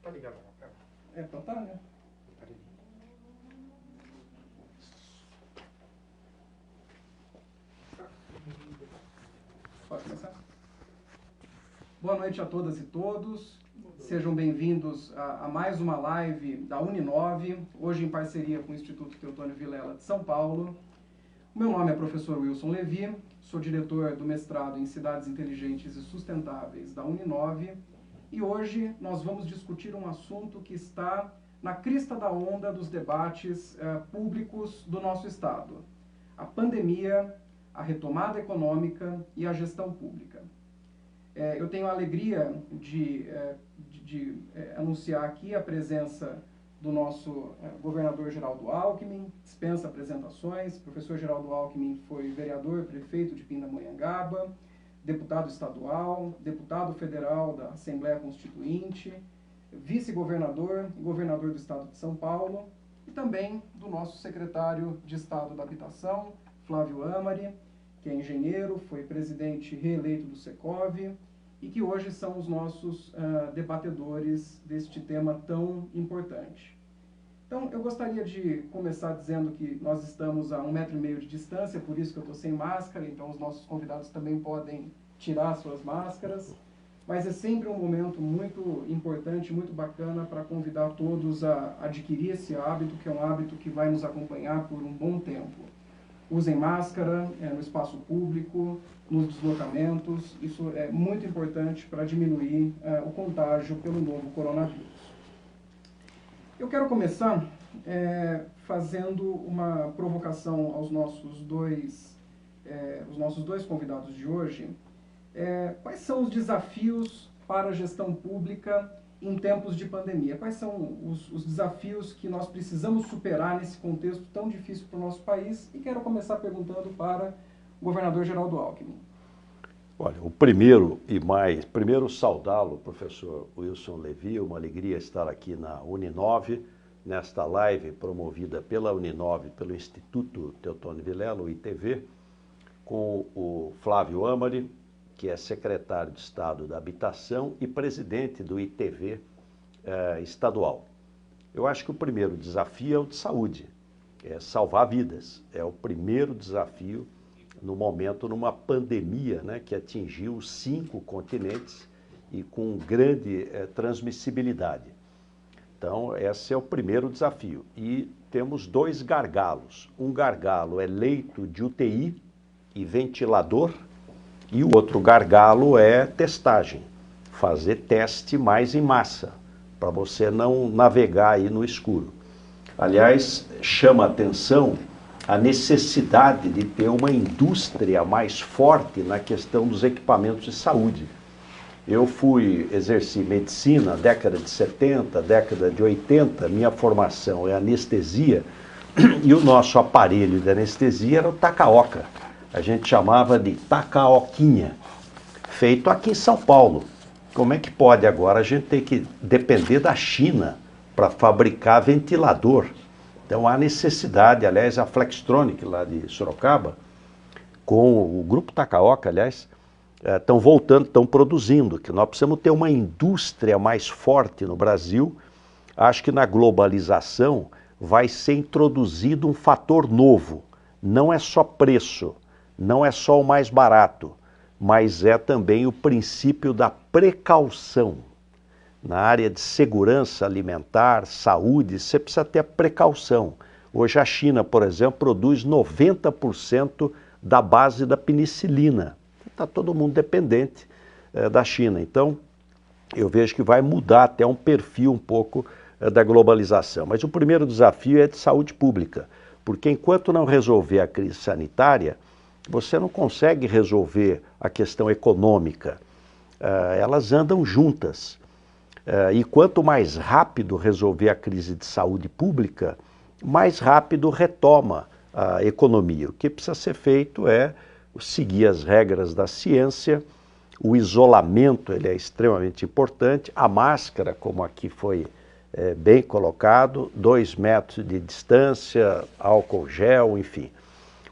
Tá ligado? Então tá, né? Pode começar? Boa noite a todas e todos. Sejam bem-vindos a mais uma live da Uninove, hoje em parceria com o Instituto Teotônio Vilela de São Paulo. O meu nome é professor Wilson Levi, sou diretor do mestrado em Cidades Inteligentes e Sustentáveis da Uninove, e hoje nós vamos discutir um assunto que está na crista da onda dos debates públicos do nosso Estado: a pandemia, a retomada econômica e a gestão pública. Eu tenho a alegria de anunciar aqui a presença do nosso governador Geraldo Alckmin, dispensa apresentações. O professor Geraldo Alckmin foi vereador, prefeito de Pindamonhangaba, deputado estadual, deputado federal da Assembleia Constituinte, vice-governador e governador do estado de São Paulo, e também do nosso secretário de Estado da Habitação, Flávio Amari, que é engenheiro, foi presidente reeleito do Secov, e que hoje são os nossos debatedores deste tema tão importante. Então, eu gostaria de começar dizendo que nós estamos a 1,5 metro de distância, por isso que eu estou sem máscara, então os nossos convidados também podem tirar suas máscaras, mas é sempre um momento muito importante, muito bacana para convidar todos a adquirir esse hábito, que é um hábito que vai nos acompanhar por um bom tempo. Usem máscara no espaço público, nos deslocamentos. Isso é muito importante para diminuir o contágio pelo novo coronavírus. Eu quero começar fazendo uma provocação aos nossos dois convidados de hoje. Quais são os desafios para a gestão pública em tempos de pandemia? Quais são os desafios que nós precisamos superar nesse contexto tão difícil para o nosso país? E quero começar perguntando para o governador Geraldo Alckmin. Olha, primeiro saudá-lo, professor Wilson Levi, uma alegria estar aqui na Uninove, nesta live promovida pela Uninove, pelo Instituto Teotônio Vilela, o ITV, com o Flávio Amari, que é secretário de Estado da Habitação e presidente do ITV estadual. Eu acho que o primeiro desafio é o de saúde, é salvar vidas. É o primeiro desafio no momento, numa pandemia, né, que atingiu 5 continentes e com grande transmissibilidade. Então, esse é o primeiro desafio. E temos 2 gargalos. Um gargalo é leito de UTI e ventilador, e o outro gargalo é testagem, fazer teste mais em massa, para você não navegar aí no escuro. Aliás, chama a atenção a necessidade de ter uma indústria mais forte na questão dos equipamentos de saúde. Eu exerci medicina na década de 70, década de 80, minha formação é anestesia, e o nosso aparelho de anestesia era o Takaoka. A gente chamava de Takaoquinha, feito aqui em São Paulo. Como é que pode agora a gente ter que depender da China para fabricar ventilador? Então há necessidade, aliás, a Flextronic lá de Sorocaba, com o grupo Takaoka, aliás, estão voltando, estão produzindo, que nós precisamos ter uma indústria mais forte no Brasil. Acho que na globalização vai ser introduzido um fator novo, não é só preço, não é só o mais barato, mas é também o princípio da precaução. Na área de segurança alimentar, saúde, você precisa ter precaução. Hoje a China, por exemplo, produz 90% da base da penicilina. Está todo mundo dependente da China. Então, eu vejo que vai mudar até um perfil um pouco da globalização. Mas o primeiro desafio é de saúde pública, porque enquanto não resolver a crise sanitária, você não consegue resolver a questão econômica. Elas andam juntas. E quanto mais rápido resolver a crise de saúde pública, mais rápido retoma a economia. O que precisa ser feito é seguir as regras da ciência, o isolamento ele é extremamente importante, a máscara, como aqui foi bem colocado, 2 metros de distância, álcool gel, enfim.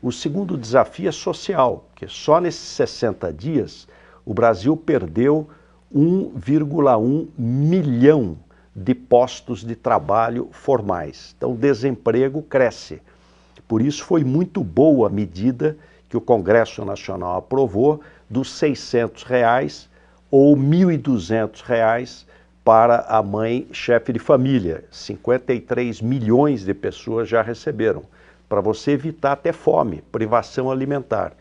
O segundo desafio é social, que só nesses 60 dias o Brasil perdeu 1,1 milhão de postos de trabalho formais. Então, o desemprego cresce. Por isso, foi muito boa a medida que o Congresso Nacional aprovou dos R$600 ou R$1.200 para a mãe chefe de família. 53 milhões de pessoas já receberam, para você evitar até fome, privação alimentar.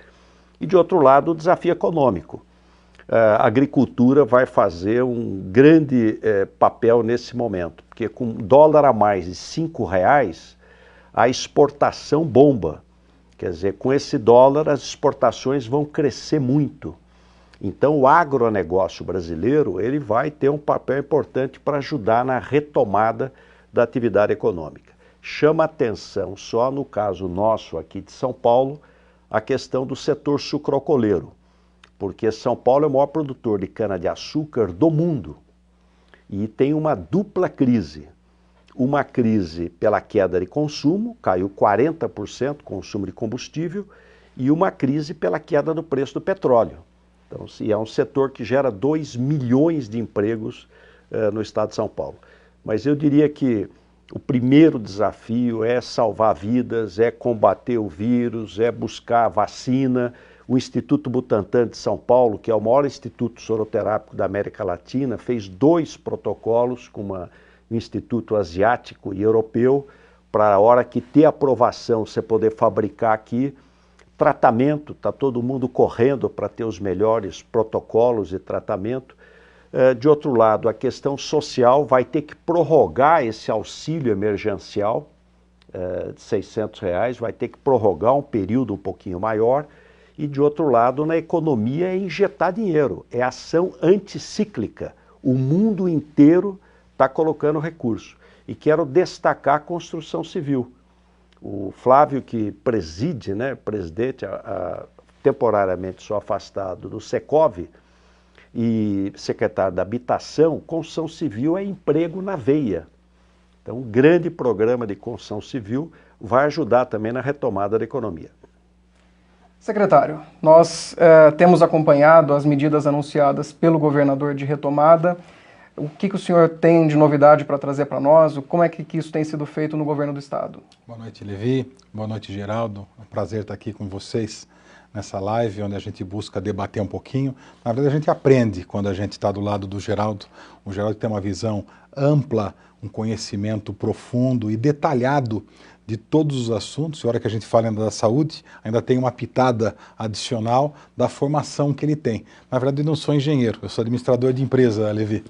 E, de outro lado, o desafio econômico. A agricultura vai fazer um grande papel nesse momento, porque com dólar a mais de R$5, a exportação bomba. Quer dizer, com esse dólar as exportações vão crescer muito. Então o agronegócio brasileiro ele vai ter um papel importante para ajudar na retomada da atividade econômica. Chama atenção, só no caso nosso aqui de São Paulo, a questão do setor sucroalcooleiro, porque São Paulo é o maior produtor de cana-de-açúcar do mundo e tem uma dupla crise. Uma crise pela queda de consumo, caiu 40% o consumo de combustível, e uma crise pela queda do preço do petróleo. Então, é um setor que gera 2 milhões de empregos no estado de São Paulo. Mas eu diria que o primeiro desafio é salvar vidas, é combater o vírus, é buscar a vacina. O Instituto Butantan de São Paulo, que é o maior instituto soroterápico da América Latina, fez 2 protocolos com um instituto asiático e europeu, para a hora que ter aprovação você poder fabricar aqui. Tratamento, está todo mundo correndo para ter os melhores protocolos de tratamento. De outro lado, a questão social vai ter que prorrogar esse auxílio emergencial de R$600, vai ter que prorrogar um período um pouquinho maior. E de outro lado, na economia é injetar dinheiro, é ação anticíclica. O mundo inteiro está colocando recurso. E quero destacar a construção civil. O Flávio, que preside, presidente temporariamente só afastado do Secov e secretário da Habitação, construção civil é emprego na veia. Então, um grande programa de construção civil vai ajudar também na retomada da economia. Secretário, nós temos acompanhado as medidas anunciadas pelo governador de retomada. O que o senhor tem de novidade para trazer para nós? Como é que isso tem sido feito no governo do estado? Boa noite, Levi. Boa noite, Geraldo. É um prazer estar aqui com vocês nessa live, onde a gente busca debater um pouquinho. Na verdade, a gente aprende quando a gente está do lado do Geraldo. O Geraldo tem uma visão ampla, um conhecimento profundo e detalhado de todos os assuntos. E a hora que a gente fala ainda da saúde, ainda tem uma pitada adicional da formação que ele tem. Na verdade, eu não sou engenheiro, eu sou administrador de empresa, Levi.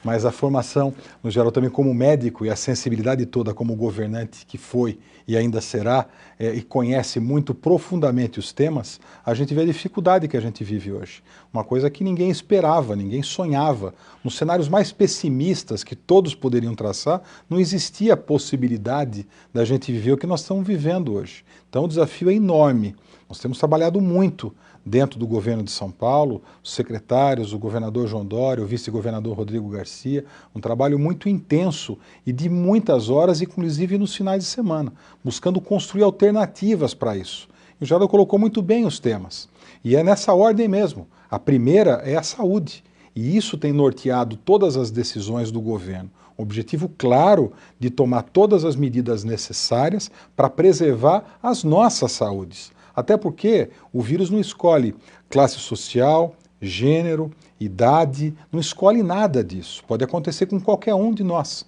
Mas a formação, no geral, também como médico e a sensibilidade toda como governante que foi e ainda será, e conhece muito profundamente os temas, a gente vê a dificuldade que a gente vive hoje. Uma coisa que ninguém esperava, ninguém sonhava. Nos cenários mais pessimistas que todos poderiam traçar, não existia a possibilidade da gente viver o que nós estamos vivendo hoje. Então o desafio é enorme. Nós temos trabalhado muito dentro do governo de São Paulo, os secretários, o governador João Dória, o vice-governador Rodrigo Garcia, um trabalho muito intenso e de muitas horas, inclusive nos finais de semana, buscando construir alternativas para isso. E o Geraldo colocou muito bem os temas. E é nessa ordem mesmo. A primeira é a saúde. E isso tem norteado todas as decisões do governo. O objetivo claro de tomar todas as medidas necessárias para preservar as nossas saúdes. Até porque o vírus não escolhe classe social, gênero, idade, não escolhe nada disso. Pode acontecer com qualquer um de nós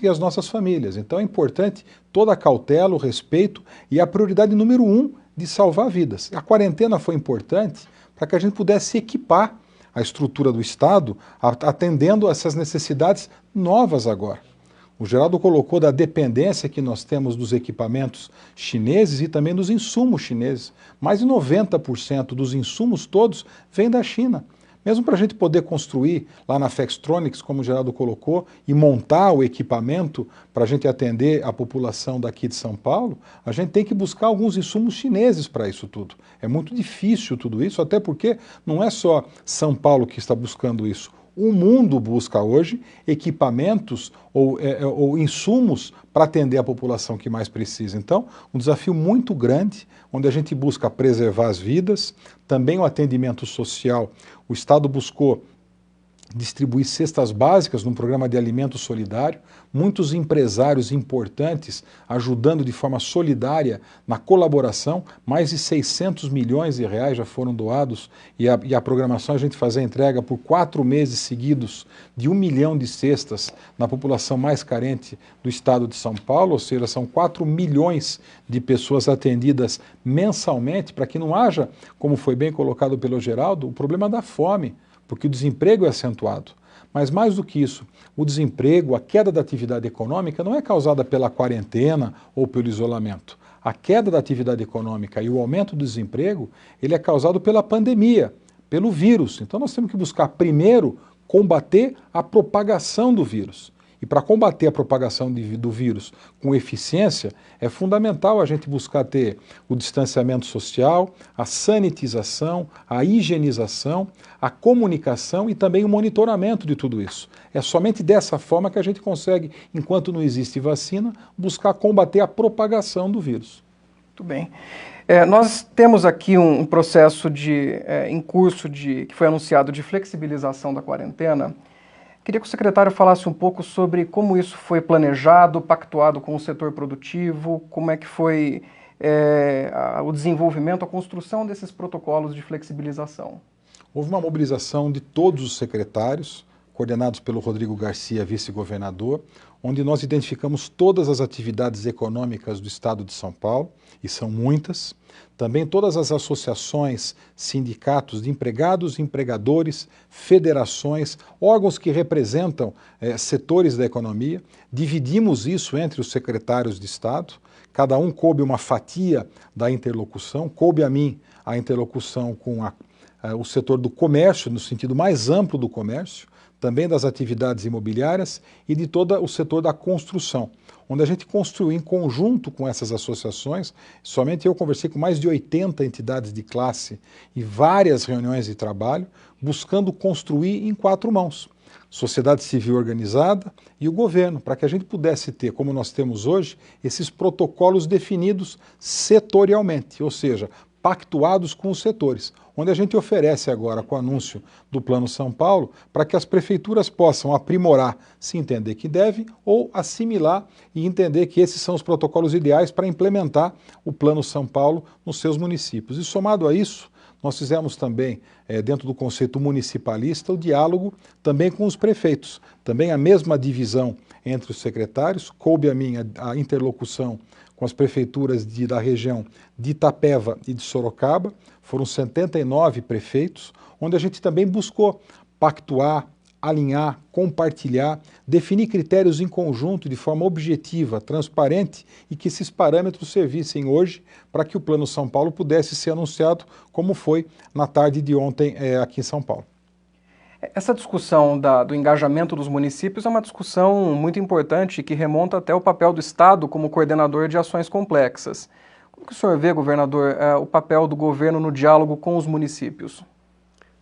e as nossas famílias. Então é importante toda a cautela, o respeito e a prioridade número 1 de salvar vidas. A quarentena foi importante para que a gente pudesse equipar a estrutura do Estado atendendo a essas necessidades novas agora. O Geraldo colocou da dependência que nós temos dos equipamentos chineses e também dos insumos chineses. Mais de 90% dos insumos todos vêm da China. Mesmo para a gente poder construir lá na Flextronics, como o Geraldo colocou, e montar o equipamento para a gente atender a população daqui de São Paulo, a gente tem que buscar alguns insumos chineses para isso tudo. É muito difícil tudo isso, até porque não é só São Paulo que está buscando isso. O mundo busca hoje equipamentos ou insumos para atender a população que mais precisa. Então, um desafio muito grande, onde a gente busca preservar as vidas, também o atendimento social. O Estado buscou distribuir cestas básicas num programa de alimento solidário, muitos empresários importantes ajudando de forma solidária na colaboração, mais de 600 milhões de reais já foram doados e a programação a gente fazer a entrega por 4 meses seguidos de 1 milhão de cestas na população mais carente do estado de São Paulo, ou seja, são 4 milhões de pessoas atendidas mensalmente para que não haja, como foi bem colocado pelo Geraldo, o problema da fome, porque o desemprego é acentuado. Mas mais do que isso, o desemprego, a queda da atividade econômica não é causada pela quarentena ou pelo isolamento. A queda da atividade econômica e o aumento do desemprego, ele é causado pela pandemia, pelo vírus. Então nós temos que buscar primeiro combater a propagação do vírus. E para combater a propagação do vírus com eficiência, é fundamental a gente buscar ter o distanciamento social, a sanitização, a higienização, a comunicação e também o monitoramento de tudo isso. É somente dessa forma que a gente consegue, enquanto não existe vacina, buscar combater a propagação do vírus. Muito bem. Nós temos aqui um processo em curso que foi anunciado de flexibilização da quarentena. Queria que o secretário falasse um pouco sobre como isso foi planejado, pactuado com o setor produtivo, como é que foi o desenvolvimento, a construção desses protocolos de flexibilização. Houve uma mobilização de todos os secretários, coordenados pelo Rodrigo Garcia, vice-governador, onde nós identificamos todas as atividades econômicas do estado de São Paulo, e são muitas, também todas as associações, sindicatos de empregados, empregadores, federações, órgãos que representam setores da economia. Dividimos isso entre os secretários de Estado, cada um coube uma fatia da interlocução, coube a mim a interlocução com o setor do comércio, no sentido mais amplo do comércio, também das atividades imobiliárias e de todo o setor da construção, onde a gente construiu em conjunto com essas associações. Somente eu conversei com mais de 80 entidades de classe e várias reuniões de trabalho, buscando construir em 4 mãos. Sociedade civil organizada e o governo, para que a gente pudesse ter, como nós temos hoje, esses protocolos definidos setorialmente, ou seja, pactuados com os setores, onde a gente oferece agora, com o anúncio do Plano São Paulo, para que as prefeituras possam aprimorar, se entender que devem, ou assimilar e entender que esses são os protocolos ideais para implementar o Plano São Paulo nos seus municípios. E somado a isso, nós fizemos também, dentro do conceito municipalista, o diálogo também com os prefeitos, também a mesma divisão entre os secretários, coube a mim a interlocução com as prefeituras da região de Itapeva e de Sorocaba, foram 79 prefeitos, onde a gente também buscou pactuar, alinhar, compartilhar, definir critérios em conjunto de forma objetiva, transparente e que esses parâmetros servissem hoje para que o Plano São Paulo pudesse ser anunciado como foi na tarde de ontem aqui em São Paulo. Essa discussão do engajamento dos municípios é uma discussão muito importante que remonta até o papel do Estado como coordenador de ações complexas. Como que o senhor vê, governador, o papel do governo no diálogo com os municípios?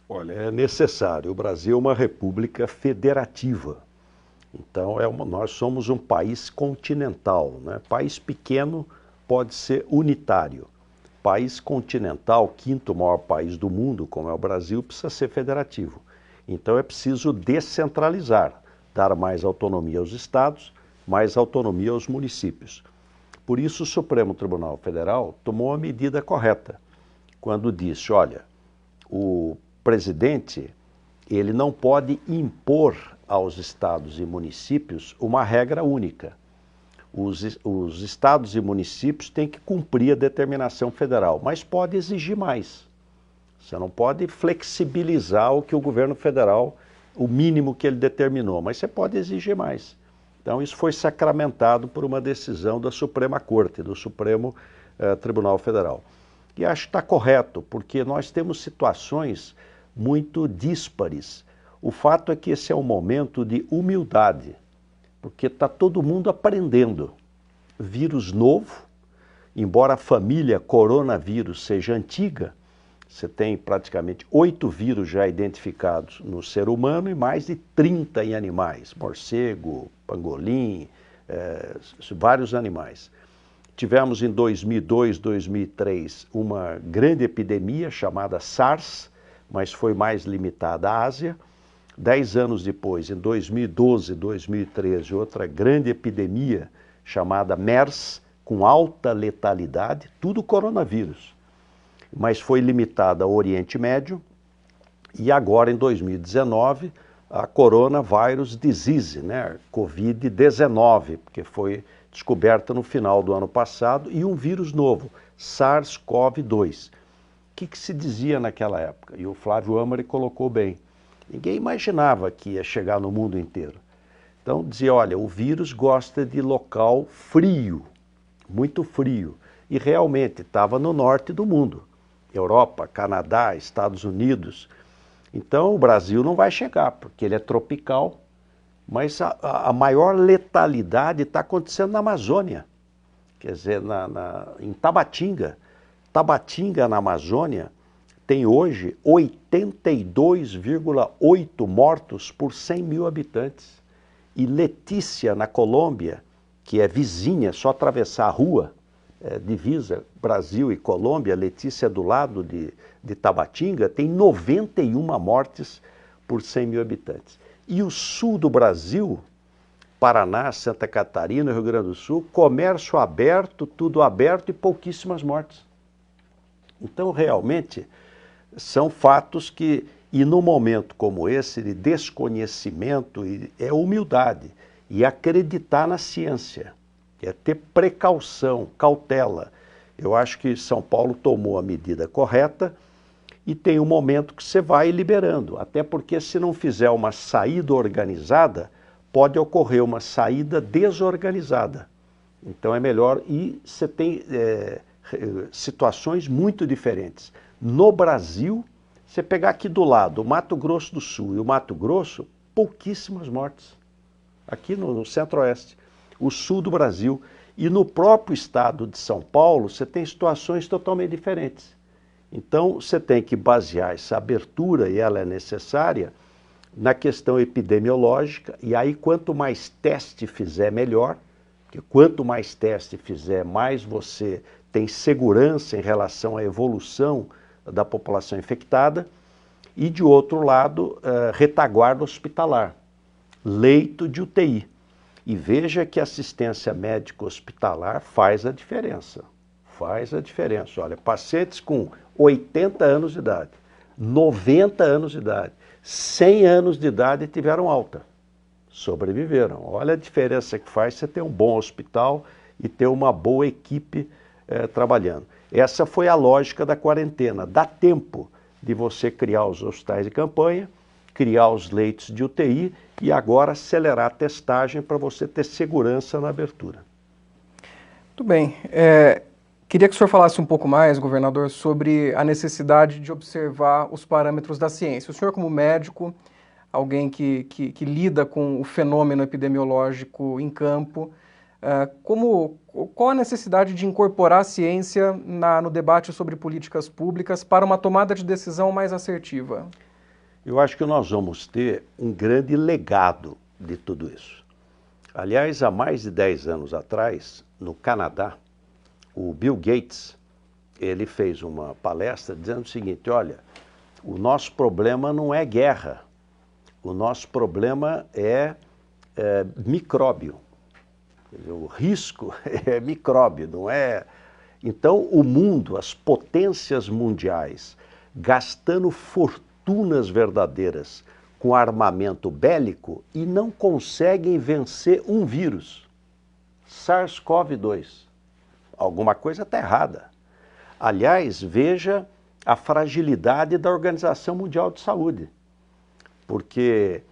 Olha, é necessário. O Brasil é uma república federativa. Então, nós somos um país continental, né? País pequeno pode ser unitário. País continental, 5º maior país do mundo, como é o Brasil, precisa ser federativo. Então é preciso descentralizar, dar mais autonomia aos estados, mais autonomia aos municípios. Por isso o Supremo Tribunal Federal tomou a medida correta, quando disse, olha, o presidente, ele não pode impor aos estados e municípios uma regra única. Os estados e municípios têm que cumprir a determinação federal, mas pode exigir mais. Você não pode flexibilizar o que o governo federal, o mínimo que ele determinou, mas você pode exigir mais. Então isso foi sacramentado por uma decisão da Suprema Corte, do Supremo Tribunal Federal. E acho que está correto, porque nós temos situações muito díspares. O fato é que esse é um momento de humildade, porque está todo mundo aprendendo. Vírus novo, embora a família coronavírus seja antiga, você tem praticamente 8 vírus já identificados no ser humano e mais de 30 em animais, morcego, pangolim, vários animais. Tivemos em 2002, 2003 uma grande epidemia chamada SARS, mas foi mais limitada à Ásia. 10 anos depois, em 2012, 2013, outra grande epidemia chamada MERS, com alta letalidade, tudo coronavírus, mas foi limitada ao Oriente Médio, e agora em 2019, a Coronavirus Disease, né, Covid-19, porque foi descoberta no final do ano passado, e um vírus novo, SARS-CoV-2. O que se dizia naquela época? E o Flávio Amari colocou bem. Ninguém imaginava que ia chegar no mundo inteiro. Então dizia, olha, o vírus gosta de local frio, muito frio. E realmente estava no norte do mundo. Europa, Canadá, Estados Unidos. Então o Brasil não vai chegar, porque ele é tropical, mas a maior letalidade está acontecendo na Amazônia. Quer dizer, em Tabatinga. Tabatinga, na Amazônia, tem hoje 82,8 mortos por 100 mil habitantes. E Letícia, na Colômbia, que é vizinha, só atravessar a rua, divisa Brasil e Colômbia, Letícia é do lado de Tabatinga, tem 91 mortes por 100 mil habitantes. E o sul do Brasil, Paraná, Santa Catarina, Rio Grande do Sul, comércio aberto, tudo aberto e pouquíssimas mortes. Então, realmente, são fatos que, e num momento como esse, de desconhecimento, é humildade, e acreditar na ciência, é ter precaução, cautela. Eu acho que São Paulo tomou a medida correta e tem um momento que você vai liberando, até porque se não fizer uma saída organizada, pode ocorrer uma saída desorganizada. Então é melhor, e você tem situações muito diferentes. No Brasil, você pegar aqui do lado o Mato Grosso do Sul e o Mato Grosso, pouquíssimas mortes. Aqui no Centro-Oeste, o sul do Brasil. E no próprio estado de São Paulo, você tem situações totalmente diferentes. Então, você tem que basear essa abertura, e ela é necessária, na questão epidemiológica, e aí quanto mais teste fizer, melhor, porque quanto mais teste fizer, mais você tem segurança em relação à evolução da população infectada, e de outro lado, retaguarda hospitalar, leito de UTI. E veja que a assistência médica hospitalar faz a diferença. Faz a diferença. Olha, pacientes com 80 anos de idade, 90 anos de idade, 100 anos de idade tiveram alta. Sobreviveram. Olha a diferença que faz você ter um bom hospital e ter uma boa equipe trabalhando. Essa foi a lógica da quarentena. Dá tempo de você criar os hospitais de campanha, criar os leitos de UTI e agora acelerar a testagem para você ter segurança na abertura. Muito bem. Queria que o senhor falasse um pouco mais, governador, sobre a necessidade de observar os parâmetros da ciência. O senhor, como médico, alguém que lida com o fenômeno epidemiológico em campo, qual a necessidade de incorporar a ciência no debate sobre políticas públicas para uma tomada de decisão mais assertiva? Eu acho que nós vamos ter um grande legado de tudo isso. Aliás, há mais de 10 anos atrás, no Canadá, o Bill Gates, ele fez uma palestra dizendo o seguinte, olha, o nosso problema não é guerra, o nosso problema é micróbio. O risco é micróbio, não é... Então, o mundo, as potências mundiais, gastando fortunas verdadeiras com armamento bélico e não conseguem vencer um vírus, SARS-CoV-2. Alguma coisa está errada. Aliás, veja a fragilidade da Organização Mundial de Saúde, porque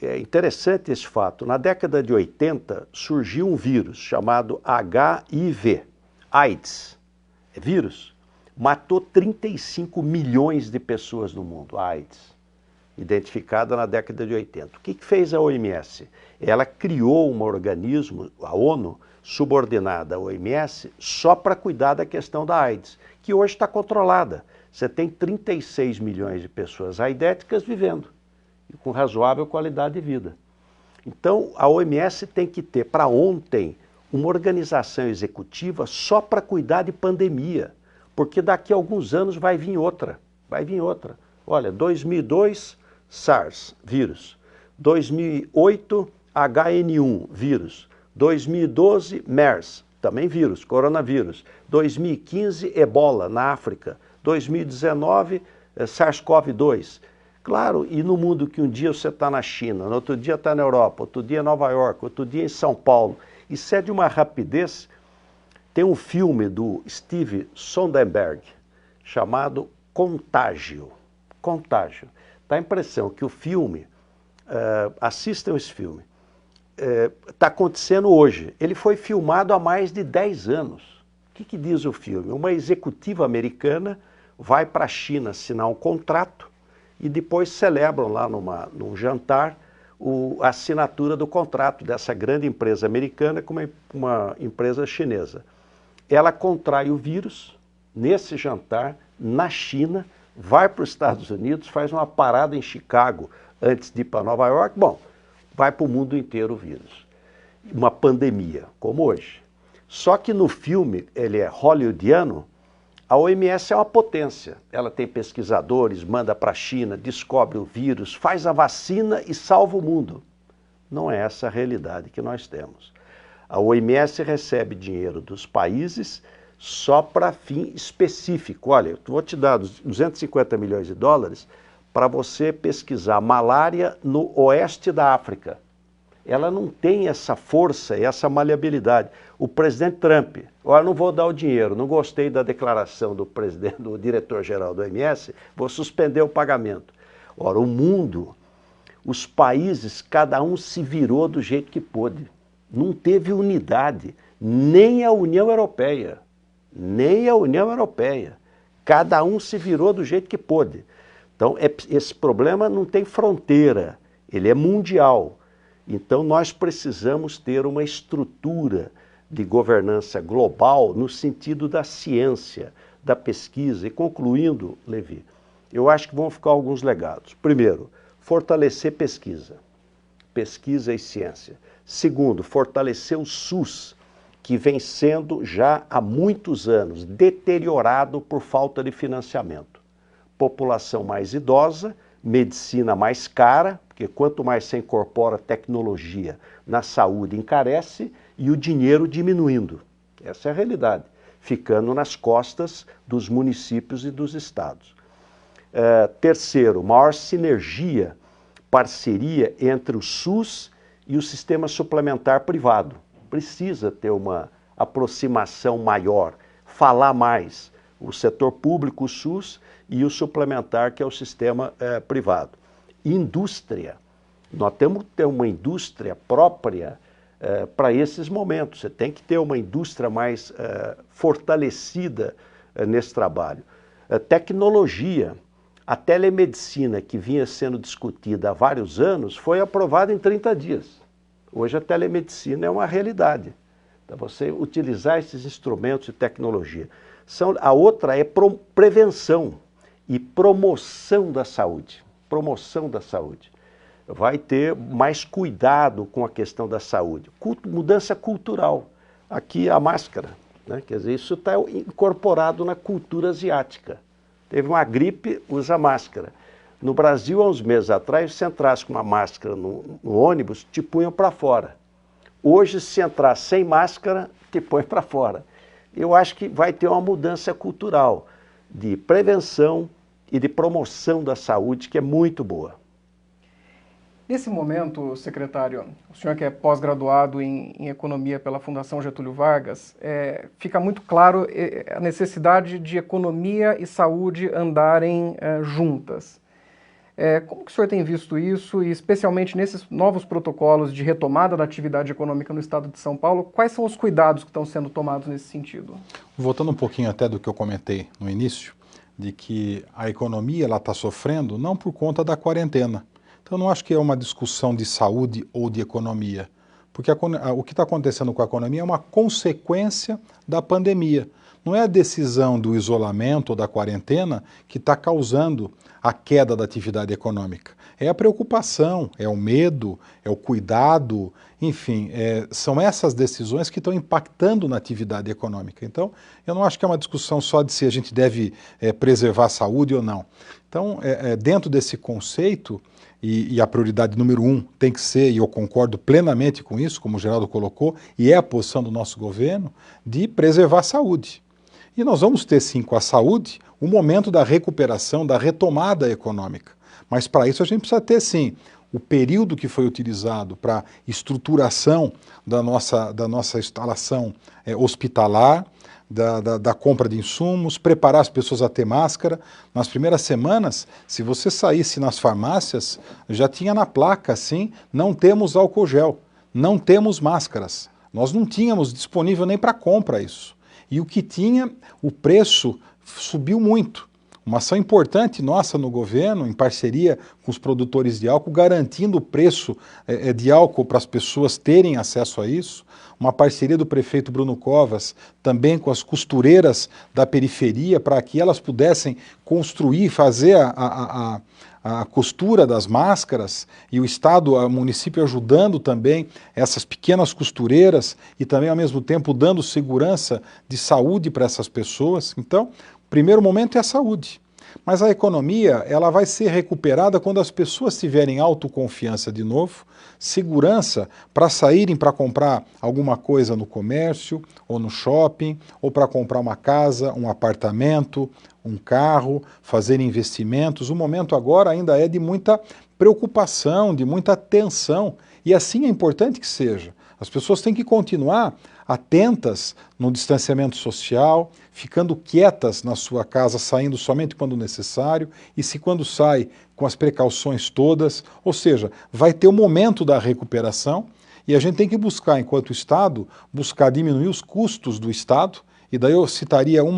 é interessante esse fato. Na década de 80, surgiu um vírus chamado HIV, AIDS. É vírus. Matou 35 milhões de pessoas no mundo, a AIDS, identificada na década de 80. O que fez a OMS? Ela criou um organismo, a ONU, subordinada à OMS, só para cuidar da questão da AIDS, que hoje está controlada. Você tem 36 milhões de pessoas aidéticas vivendo, e com razoável qualidade de vida. Então, a OMS tem que ter, para ontem, uma organização executiva só para cuidar de pandemia, porque daqui a alguns anos vai vir outra. Olha, 2002 SARS, vírus. 2008, HN1, vírus. 2012, MERS, também vírus, coronavírus. 2015, Ebola, na África. 2019, SARS-CoV-2. Claro, e no mundo que um dia você está na China, no outro dia está na Europa, outro dia em Nova York, outro dia em São Paulo. Isso é de uma rapidez. Tem um filme do Steve Soderbergh chamado Contágio. Contágio. Dá a impressão que o filme, assistam esse filme, está acontecendo hoje. Ele foi filmado há mais de 10 anos. O que diz o filme? Uma executiva americana vai para a China assinar um contrato e depois celebram lá num jantar a assinatura do contrato dessa grande empresa americana com uma empresa chinesa. Ela contrai o vírus nesse jantar, na China, vai para os Estados Unidos, faz uma parada em Chicago antes de ir para Nova York, bom, vai para o mundo inteiro o vírus. Uma pandemia, como hoje. Só que no filme, ele é hollywoodiano, a OMS é uma potência. Ela tem pesquisadores, manda para a China, descobre o vírus, faz a vacina e salva o mundo. Não é essa a realidade que nós temos. A OMS recebe dinheiro dos países só para fim específico. Olha, eu vou te dar 250 milhões de dólares para você pesquisar malária no oeste da África. Ela não tem essa força e essa maleabilidade. O presidente Trump, olha, não vou dar o dinheiro, não gostei da declaração do diretor-geral do OMS, vou suspender o pagamento. Ora, o mundo, os países, cada um se virou do jeito que pôde. Não teve unidade, nem a União Europeia, nem a União Europeia. Cada um se virou do jeito que pôde. Então, esse problema não tem fronteira, ele é mundial. Então, nós precisamos ter uma estrutura de governança global no sentido da ciência, da pesquisa. E concluindo, Levi, eu acho que vão ficar alguns legados. Primeiro, fortalecer pesquisa e ciência. Segundo, fortalecer o SUS, que vem sendo já há muitos anos deteriorado por falta de financiamento. População mais idosa, medicina mais cara, porque quanto mais se incorpora tecnologia na saúde, encarece, e o dinheiro diminuindo. Essa é a realidade, ficando nas costas dos municípios e dos estados. Terceiro, maior sinergia, parceria entre o SUS e o sistema suplementar privado. Precisa ter uma aproximação maior, falar mais, o setor público, o SUS, e o suplementar, que é o sistema privado. Indústria. Nós temos que ter uma indústria própria para esses momentos. Você tem que ter uma indústria mais fortalecida nesse trabalho. Tecnologia. A telemedicina, que vinha sendo discutida há vários anos, foi aprovada em 30 dias. Hoje a telemedicina é uma realidade. Então, você utilizar esses instrumentos de tecnologia. A outra é prevenção e promoção da saúde. Promoção da saúde. Vai ter mais cuidado com a questão da saúde. Mudança cultural. Aqui a máscara, né? Quer dizer, isso está incorporado na cultura asiática. Teve uma gripe, usa máscara. No Brasil, há uns meses atrás, se entrasse com uma máscara no ônibus, te punham para fora. Hoje, se entrar sem máscara, te põe para fora. Eu acho que vai ter uma mudança cultural de prevenção e de promoção da saúde, que é muito boa. Nesse momento, secretário, o senhor que é pós-graduado em Economia pela Fundação Getúlio Vargas, fica muito claro a necessidade de economia e saúde andarem juntas. Como que o senhor tem visto isso, e especialmente nesses novos protocolos de retomada da atividade econômica no estado de São Paulo, quais são os cuidados que estão sendo tomados nesse sentido? Voltando um pouquinho até do que eu comentei no início, de que a economia está sofrendo não por conta da quarentena. Então, eu não acho que é uma discussão de saúde ou de economia, porque o que está acontecendo com a economia é uma consequência da pandemia. Não é a decisão do isolamento ou da quarentena que está causando a queda da atividade econômica. É a preocupação, é o medo, é o cuidado, enfim, são essas decisões que estão impactando na atividade econômica. Então, eu não acho que é uma discussão só de se a gente deve preservar a saúde ou não. Então, dentro desse conceito, e a prioridade número 1 tem que ser, e eu concordo plenamente com isso, como o Geraldo colocou, e é a posição do nosso governo, de preservar a saúde. E nós vamos ter, sim, com a saúde, o momento da recuperação, da retomada econômica. Mas para isso a gente precisa ter, sim, o período que foi utilizado para estruturação da nossa instalação hospitalar, da compra de insumos, preparar as pessoas a ter máscara. Nas primeiras semanas, se você saísse nas farmácias, já tinha na placa, assim, não temos álcool gel, não temos máscaras. Nós não tínhamos disponível nem para compra isso. E o que tinha, o preço subiu muito. Uma ação importante nossa no governo, em parceria com os produtores de álcool, garantindo o preço de álcool para as pessoas terem acesso a isso. Uma parceria do prefeito Bruno Covas, também com as costureiras da periferia, para que elas pudessem construir, fazer a costura das máscaras, e o Estado, o município ajudando também essas pequenas costureiras e também, ao mesmo tempo, dando segurança de saúde para essas pessoas. Então, o primeiro momento é a saúde. Mas a economia, ela vai ser recuperada quando as pessoas tiverem autoconfiança de novo, segurança para saírem para comprar alguma coisa no comércio, ou no shopping, ou para comprar uma casa, um apartamento, um carro, fazer investimentos. O momento agora ainda é de muita preocupação, de muita tensão, e assim é importante que seja. As pessoas têm que continuar atentas no distanciamento social, ficando quietas na sua casa, saindo somente quando necessário, e se quando sai, com as precauções todas, ou seja, vai ter o momento da recuperação, e a gente tem que buscar, enquanto Estado, buscar diminuir os custos do Estado, e daí eu citaria um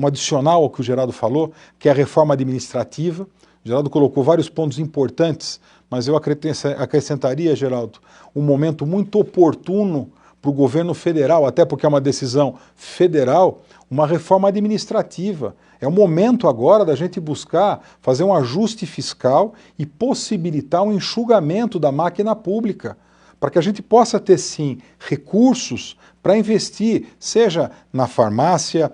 adicional ao que o Geraldo falou, que é a reforma administrativa. O Geraldo colocou vários pontos importantes, mas eu acrescentaria, Geraldo, um momento muito oportuno para o governo federal, até porque é uma decisão federal, uma reforma administrativa. É o momento agora da gente buscar fazer um ajuste fiscal e possibilitar um enxugamento da máquina pública, para que a gente possa ter, sim, recursos para investir, seja na farmácia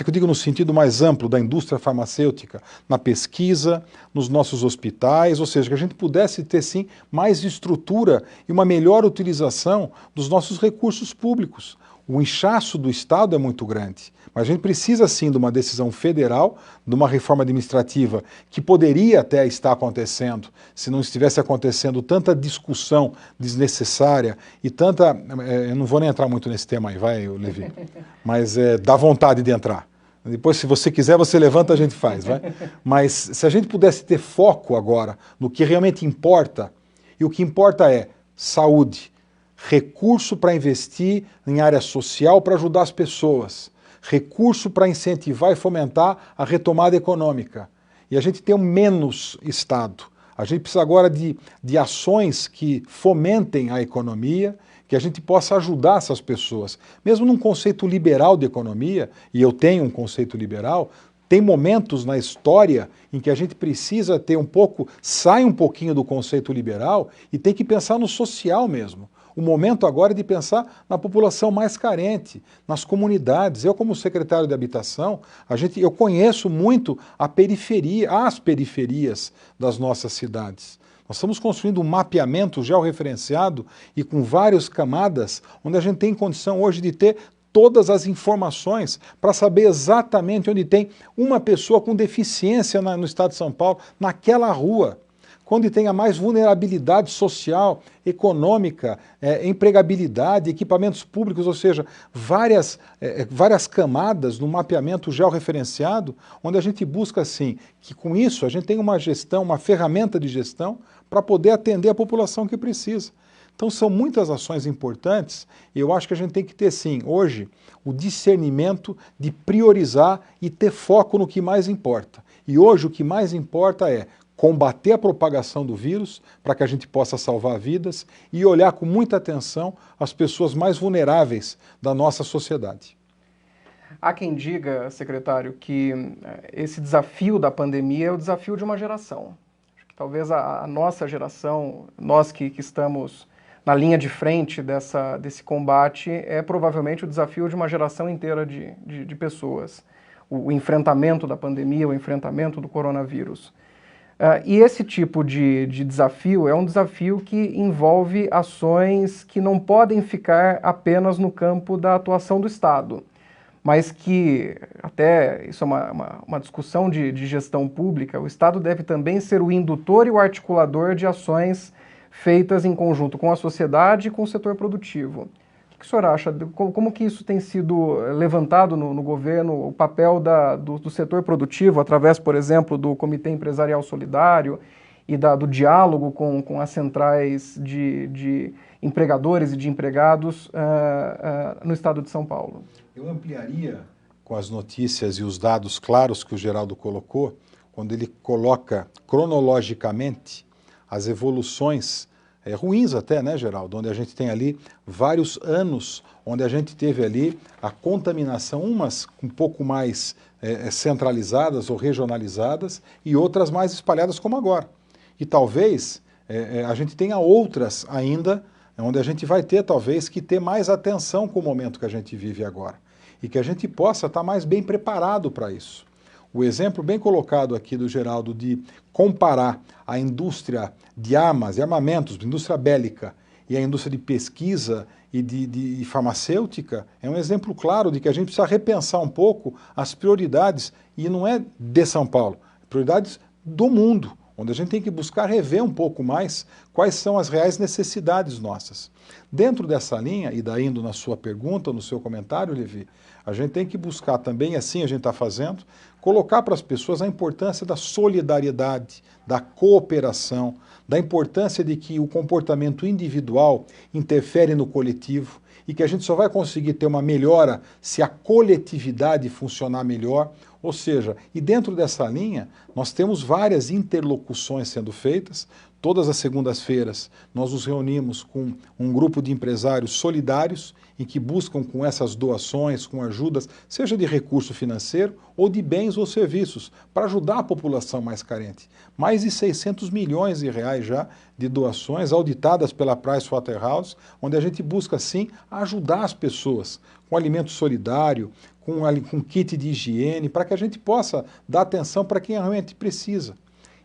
que eu digo no sentido mais amplo da indústria farmacêutica, na pesquisa, nos nossos hospitais, ou seja, que a gente pudesse ter, sim, mais estrutura e uma melhor utilização dos nossos recursos públicos. O inchaço do Estado é muito grande, mas a gente precisa sim de uma decisão federal, de uma reforma administrativa que poderia até estar acontecendo, se não estivesse acontecendo tanta discussão desnecessária e tanta... eu não vou nem entrar muito nesse tema aí, vai, Levi, mas dá vontade de entrar. Depois, se você quiser, você levanta, a gente faz, vai? Mas se a gente pudesse ter foco agora no que realmente importa, e o que importa é saúde, recurso para investir em área social para ajudar as pessoas, recurso para incentivar e fomentar a retomada econômica. E a gente tem um menos Estado. A gente precisa agora de ações que fomentem a economia, que a gente possa ajudar essas pessoas. Mesmo num conceito liberal de economia, e eu tenho um conceito liberal, tem momentos na história em que a gente precisa ter sai um pouquinho do conceito liberal e tem que pensar no social mesmo. O momento agora é de pensar na população mais carente, nas comunidades. Eu, como secretário de Habitação, eu conheço muito as periferias das nossas cidades. Nós estamos construindo um mapeamento georreferenciado e com várias camadas, onde a gente tem condição hoje de ter todas as informações para saber exatamente onde tem uma pessoa com deficiência no estado de São Paulo, naquela rua. Quando tenha mais vulnerabilidade social, econômica, empregabilidade, equipamentos públicos, ou seja, várias camadas no mapeamento georreferenciado, onde a gente busca, assim, que com isso a gente tenha uma gestão, uma ferramenta de gestão para poder atender a população que precisa. Então são muitas ações importantes e eu acho que a gente tem que ter, sim, hoje, o discernimento de priorizar e ter foco no que mais importa. E hoje o que mais importa é combater a propagação do vírus para que a gente possa salvar vidas e olhar com muita atenção as pessoas mais vulneráveis da nossa sociedade. Há quem diga, secretário, que esse desafio da pandemia é o desafio de uma geração. Acho que talvez a nossa geração, nós que estamos na linha de frente desse combate, é provavelmente o desafio de uma geração inteira de pessoas. o enfrentamento da pandemia, o enfrentamento do coronavírus. E esse tipo de desafio é um desafio que envolve ações que não podem ficar apenas no campo da atuação do Estado, mas que, até isso é uma discussão de gestão pública, o Estado deve também ser o indutor e o articulador de ações feitas em conjunto com a sociedade e com o setor produtivo. O que o senhor acha? Como que isso tem sido levantado no governo, o papel do setor produtivo, através, por exemplo, do Comitê Empresarial Solidário e do diálogo com as centrais de empregadores e de empregados no estado de São Paulo? Eu ampliaria com as notícias e os dados claros que o Geraldo colocou, quando ele coloca cronologicamente as evoluções ruins até, né, Geraldo? Onde a gente tem ali vários anos, onde a gente teve ali a contaminação, umas um pouco mais centralizadas ou regionalizadas e outras mais espalhadas como agora. E talvez a gente tenha outras ainda, onde a gente vai ter talvez que ter mais atenção com o momento que a gente vive agora. E que a gente possa estar mais bem preparado para isso. O exemplo bem colocado aqui do Geraldo de comparar a indústria de armas e armamentos, a indústria bélica, e a indústria de pesquisa e de farmacêutica, é um exemplo claro de que a gente precisa repensar um pouco as prioridades, e não é de São Paulo, prioridades do mundo, onde a gente tem que buscar rever um pouco mais quais são as reais necessidades nossas. Dentro dessa linha, e daí indo na sua pergunta, no seu comentário, Levi, a gente tem que buscar também, assim a gente está fazendo, colocar para as pessoas a importância da solidariedade, da cooperação, da importância de que o comportamento individual interfere no coletivo e que a gente só vai conseguir ter uma melhora se a coletividade funcionar melhor. Ou seja, e dentro dessa linha, nós temos várias interlocuções sendo feitas. Todas as segundas-feiras nós nos reunimos com um grupo de empresários solidários em que buscam com essas doações, com ajudas, seja de recurso financeiro ou de bens ou serviços, para ajudar a população mais carente. Mais de 600 milhões de reais já de doações auditadas pela Pricewaterhouse, onde a gente busca, sim, ajudar as pessoas com alimento solidário, com kit de higiene, para que a gente possa dar atenção para quem realmente precisa.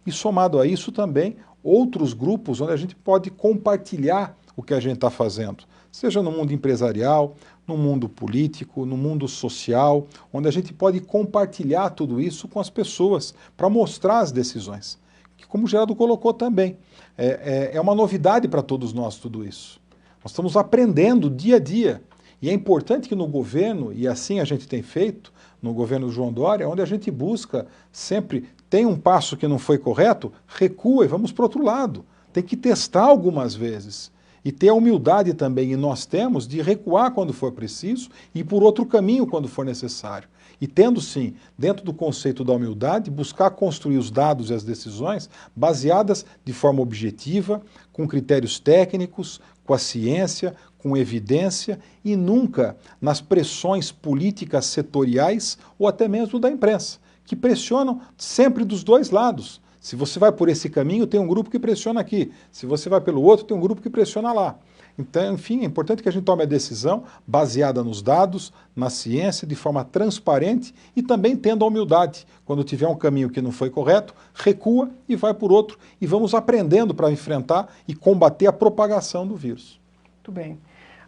E somado a isso também, outros grupos onde a gente pode compartilhar o que a gente está fazendo, seja no mundo empresarial, no mundo político, no mundo social, onde a gente pode compartilhar tudo isso com as pessoas para mostrar as decisões. Que, como o Geraldo colocou também, é uma novidade para todos nós tudo isso. Nós estamos aprendendo dia a dia. E é importante que no governo, e assim a gente tem feito, no governo João Dória, onde a gente busca sempre, tem um passo que não foi correto, recua e vamos para o outro lado. Tem que testar algumas vezes. E ter a humildade também, e nós temos, de recuar quando for preciso e ir por outro caminho quando for necessário. E tendo, sim, dentro do conceito da humildade, buscar construir os dados e as decisões baseadas de forma objetiva, com critérios técnicos, com a ciência, com evidência e nunca nas pressões políticas setoriais ou até mesmo da imprensa, que pressionam sempre dos dois lados. Se você vai por esse caminho, tem um grupo que pressiona aqui. Se você vai pelo outro, tem um grupo que pressiona lá. Então, enfim, é importante que a gente tome a decisão baseada nos dados, na ciência, de forma transparente e também tendo a humildade. Quando tiver um caminho que não foi correto, recua e vai por outro. E vamos aprendendo para enfrentar e combater a propagação do vírus. Muito bem.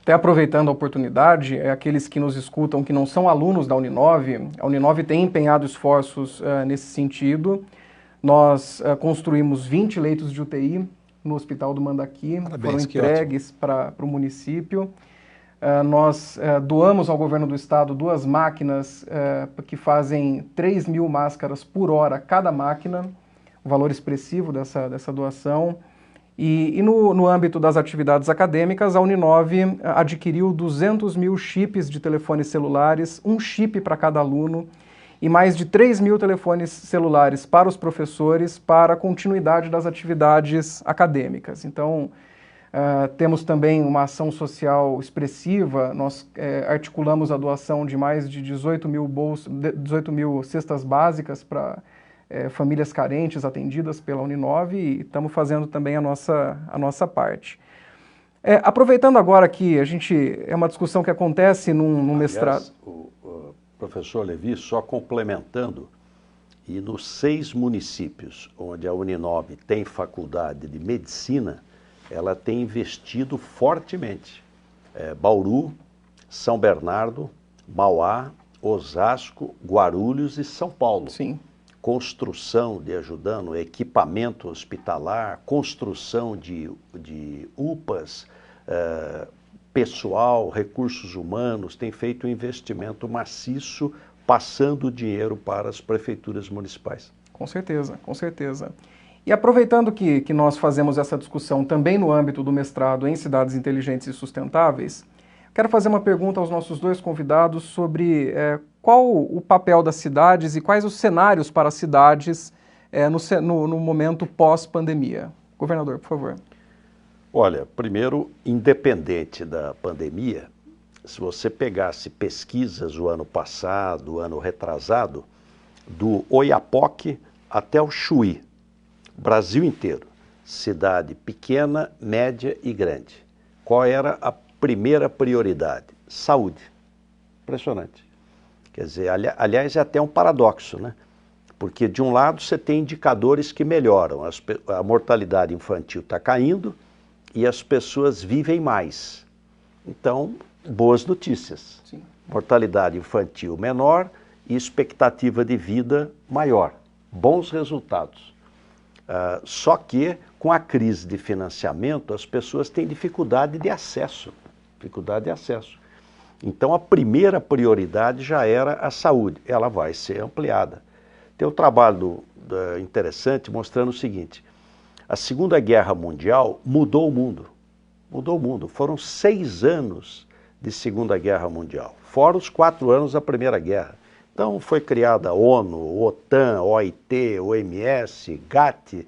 Até aproveitando a oportunidade, aqueles que nos escutam que não são alunos da Uninove, a Uninove tem empenhado esforços nesse sentido. Nós construímos 20 leitos de UTI no Hospital do Mandaqui, foram entregues para o município. Nós doamos ao governo do estado 2 máquinas que fazem 3.000 máscaras por hora cada máquina, um valor expressivo dessa doação. E no âmbito das atividades acadêmicas, a Uninove adquiriu 200 mil chips de telefones celulares, um chip para cada aluno, e mais de 3.000 telefones celulares para os professores para a continuidade das atividades acadêmicas. Então, temos também uma ação social expressiva, nós articulamos a doação de mais de 18 mil cestas básicas para famílias carentes atendidas pela Uninove e estamos fazendo também a nossa parte. Aproveitando agora que é uma discussão que acontece num mestrado... professor Levi, só complementando, e nos 6 municípios onde a Uninove tem faculdade de medicina, ela tem investido fortemente. Bauru, São Bernardo, Mauá, Osasco, Guarulhos e São Paulo. Sim. Construção de ajudando, equipamento hospitalar, construção de UPAs, pessoal, recursos humanos, tem feito um investimento maciço, passando o dinheiro para as prefeituras municipais. Com certeza, com certeza. E aproveitando que nós fazemos essa discussão também no âmbito do mestrado em cidades inteligentes e sustentáveis, quero fazer uma pergunta aos nossos 2 convidados sobre qual o papel das cidades e quais os cenários para as cidades no momento pós-pandemia. Governador, por favor. Olha, primeiro, independente da pandemia, se você pegasse pesquisas o ano passado, o ano retrasado, do Oiapoque até o Chuí, Brasil inteiro, cidade pequena, média e grande. Qual era a primeira prioridade? Saúde. Impressionante. Quer dizer, aliás, é até um paradoxo, né? Porque de um lado você tem indicadores que melhoram, a mortalidade infantil está caindo e as pessoas vivem mais. Então, boas notícias. Sim. Mortalidade infantil menor e expectativa de vida maior. Bons resultados. Só que, com a crise de financiamento, as pessoas têm dificuldade de acesso. Então, a primeira prioridade já era a saúde. Ela vai ser ampliada. Tem um trabalho interessante mostrando o seguinte. A Segunda Guerra Mundial mudou o mundo. Foram 6 anos de Segunda Guerra Mundial, fora os 4 anos da Primeira Guerra. Então foi criada a ONU, OTAN, OIT, OMS, GATT.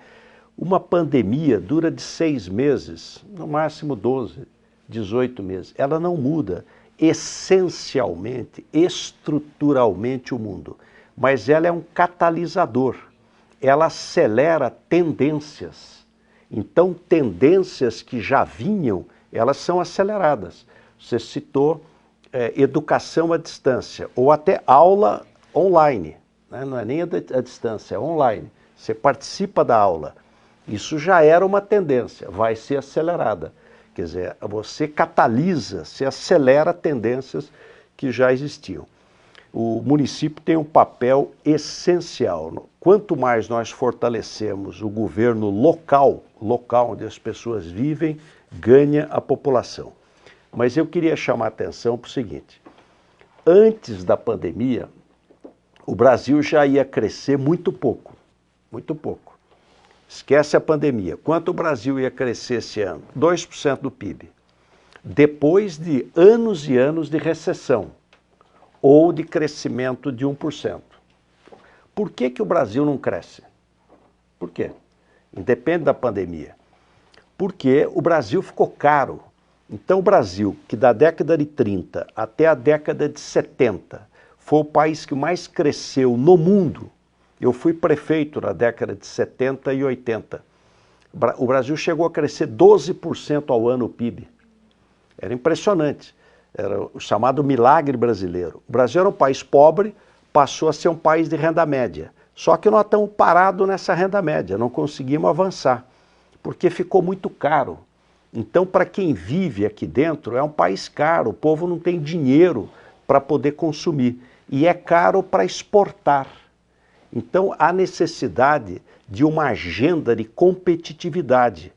Uma pandemia dura de 6 meses, no máximo 12, 18 meses. Ela não muda essencialmente, estruturalmente o mundo, mas ela é um catalisador. Ela acelera tendências. Então, tendências que já vinham, elas são aceleradas. Você citou educação à distância, ou até aula online, né? Não é nem a distância, é online. Você participa da aula. Isso já era uma tendência, vai ser acelerada. Quer dizer, você catalisa, você acelera tendências que já existiam. O município tem um papel essencial. Quanto mais nós fortalecemos o governo local onde as pessoas vivem, ganha a população. Mas eu queria chamar a atenção para o seguinte, antes da pandemia, o Brasil já ia crescer muito pouco. Esquece a pandemia. Quanto o Brasil ia crescer esse ano? 2% do PIB. Depois de anos e anos de recessão, ou de crescimento de 1%. Por que o Brasil não cresce? Por quê? Independe da pandemia. Porque o Brasil ficou caro. Então o Brasil, que da década de 30 até a década de 70, foi o país que mais cresceu no mundo. Eu fui prefeito na década de 70 e 80. O Brasil chegou a crescer 12% ao ano o PIB. Era impressionante. Era o chamado milagre brasileiro. O Brasil era um país pobre, passou a ser um país de renda média. Só que nós estamos parados nessa renda média, não conseguimos avançar, porque ficou muito caro. Então, para quem vive aqui dentro, é um país caro, o povo não tem dinheiro para poder consumir. E é caro para exportar. Então, há necessidade de uma agenda de competitividade.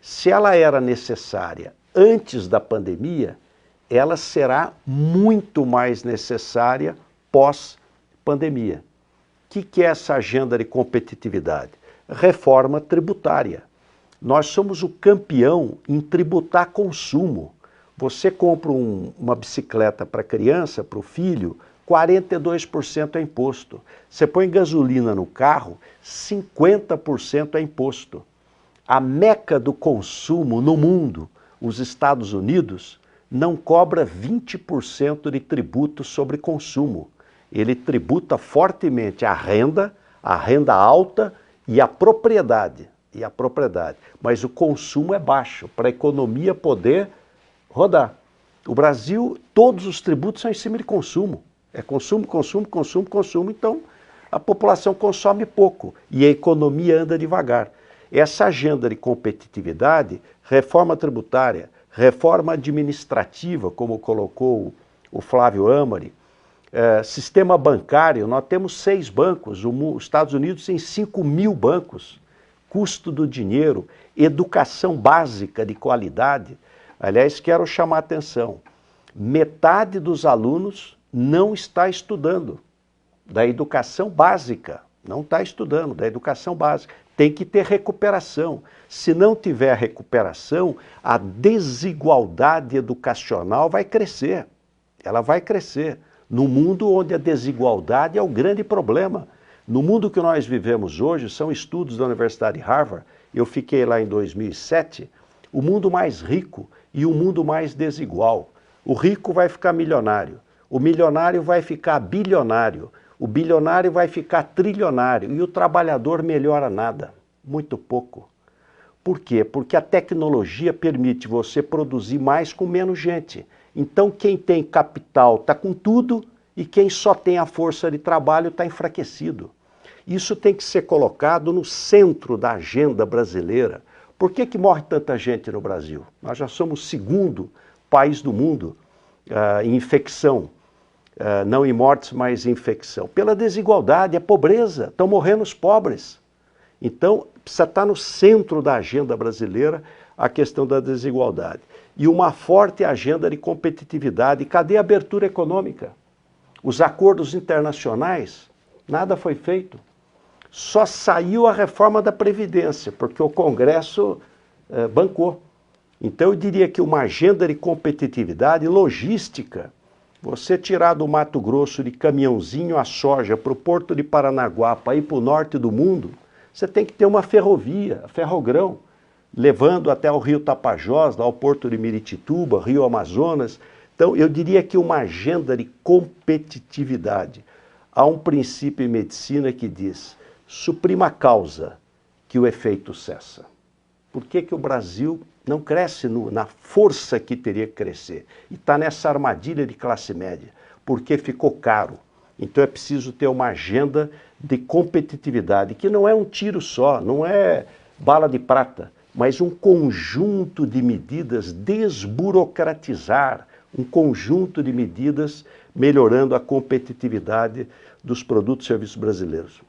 Se ela era necessária antes da pandemia, ela será muito mais necessária pós-pandemia. O que é essa agenda de competitividade? Reforma tributária. Nós somos o campeão em tributar consumo. Você compra uma bicicleta para a criança, para o filho, 42% é imposto. Você põe gasolina no carro, 50% é imposto. A meca do consumo no mundo, os Estados Unidos, não cobra 20% de tributo sobre consumo. Ele tributa fortemente a renda alta e a propriedade. Mas o consumo é baixo, para a economia poder rodar. O Brasil, todos os tributos são em cima de consumo. É consumo, consumo, consumo, consumo. Então, a população consome pouco e a economia anda devagar. Essa agenda de competitividade, reforma tributária, reforma administrativa, como colocou o Flávio Amari, sistema bancário, nós temos 6 bancos, os Estados Unidos tem 5.000 bancos, custo do dinheiro, educação básica de qualidade. Aliás, quero chamar a atenção, metade dos alunos não está estudando da educação básica, não está estudando da educação básica. Tem que ter recuperação. Se não tiver recuperação, a desigualdade educacional vai crescer. Ela vai crescer. No mundo onde a desigualdade é o grande problema. No mundo que nós vivemos hoje, são estudos da Universidade de Harvard, eu fiquei lá em 2007, o mundo mais rico e o mundo mais desigual. O rico vai ficar milionário, o milionário vai ficar bilionário, o bilionário vai ficar trilionário e o trabalhador melhora nada, muito pouco. Por quê? Porque a tecnologia permite você produzir mais com menos gente. Então quem tem capital está com tudo e quem só tem a força de trabalho está enfraquecido. Isso tem que ser colocado no centro da agenda brasileira. Por que morre tanta gente no Brasil? Nós já somos o 2º país do mundo em infecção. Não em mortes, mas em infecção. Pela desigualdade, a pobreza, estão morrendo os pobres. Então, precisa estar no centro da agenda brasileira a questão da desigualdade. E uma forte agenda de competitividade. Cadê a abertura econômica? Os acordos internacionais, nada foi feito. Só saiu a reforma da Previdência, porque o Congresso bancou. Então, eu diria que uma agenda de competitividade logística, você tirar do Mato Grosso de caminhãozinho a soja para o Porto de Paranaguá, para ir para o norte do mundo, você tem que ter uma ferrovia, a Ferrogrão, levando até o Rio Tapajós, lá ao Porto de Miritituba, Rio Amazonas. Então, eu diria que uma agenda de competitividade. Há um princípio em medicina que diz, suprima a causa, que o efeito cessa. Por que o Brasil não cresce na força que teria que crescer? E está nessa armadilha de classe média, porque ficou caro. Então é preciso ter uma agenda de competitividade, que não é um tiro só, não é bala de prata, mas um conjunto de medidas, desburocratizar, um conjunto de medidas melhorando a competitividade dos produtos e serviços brasileiros.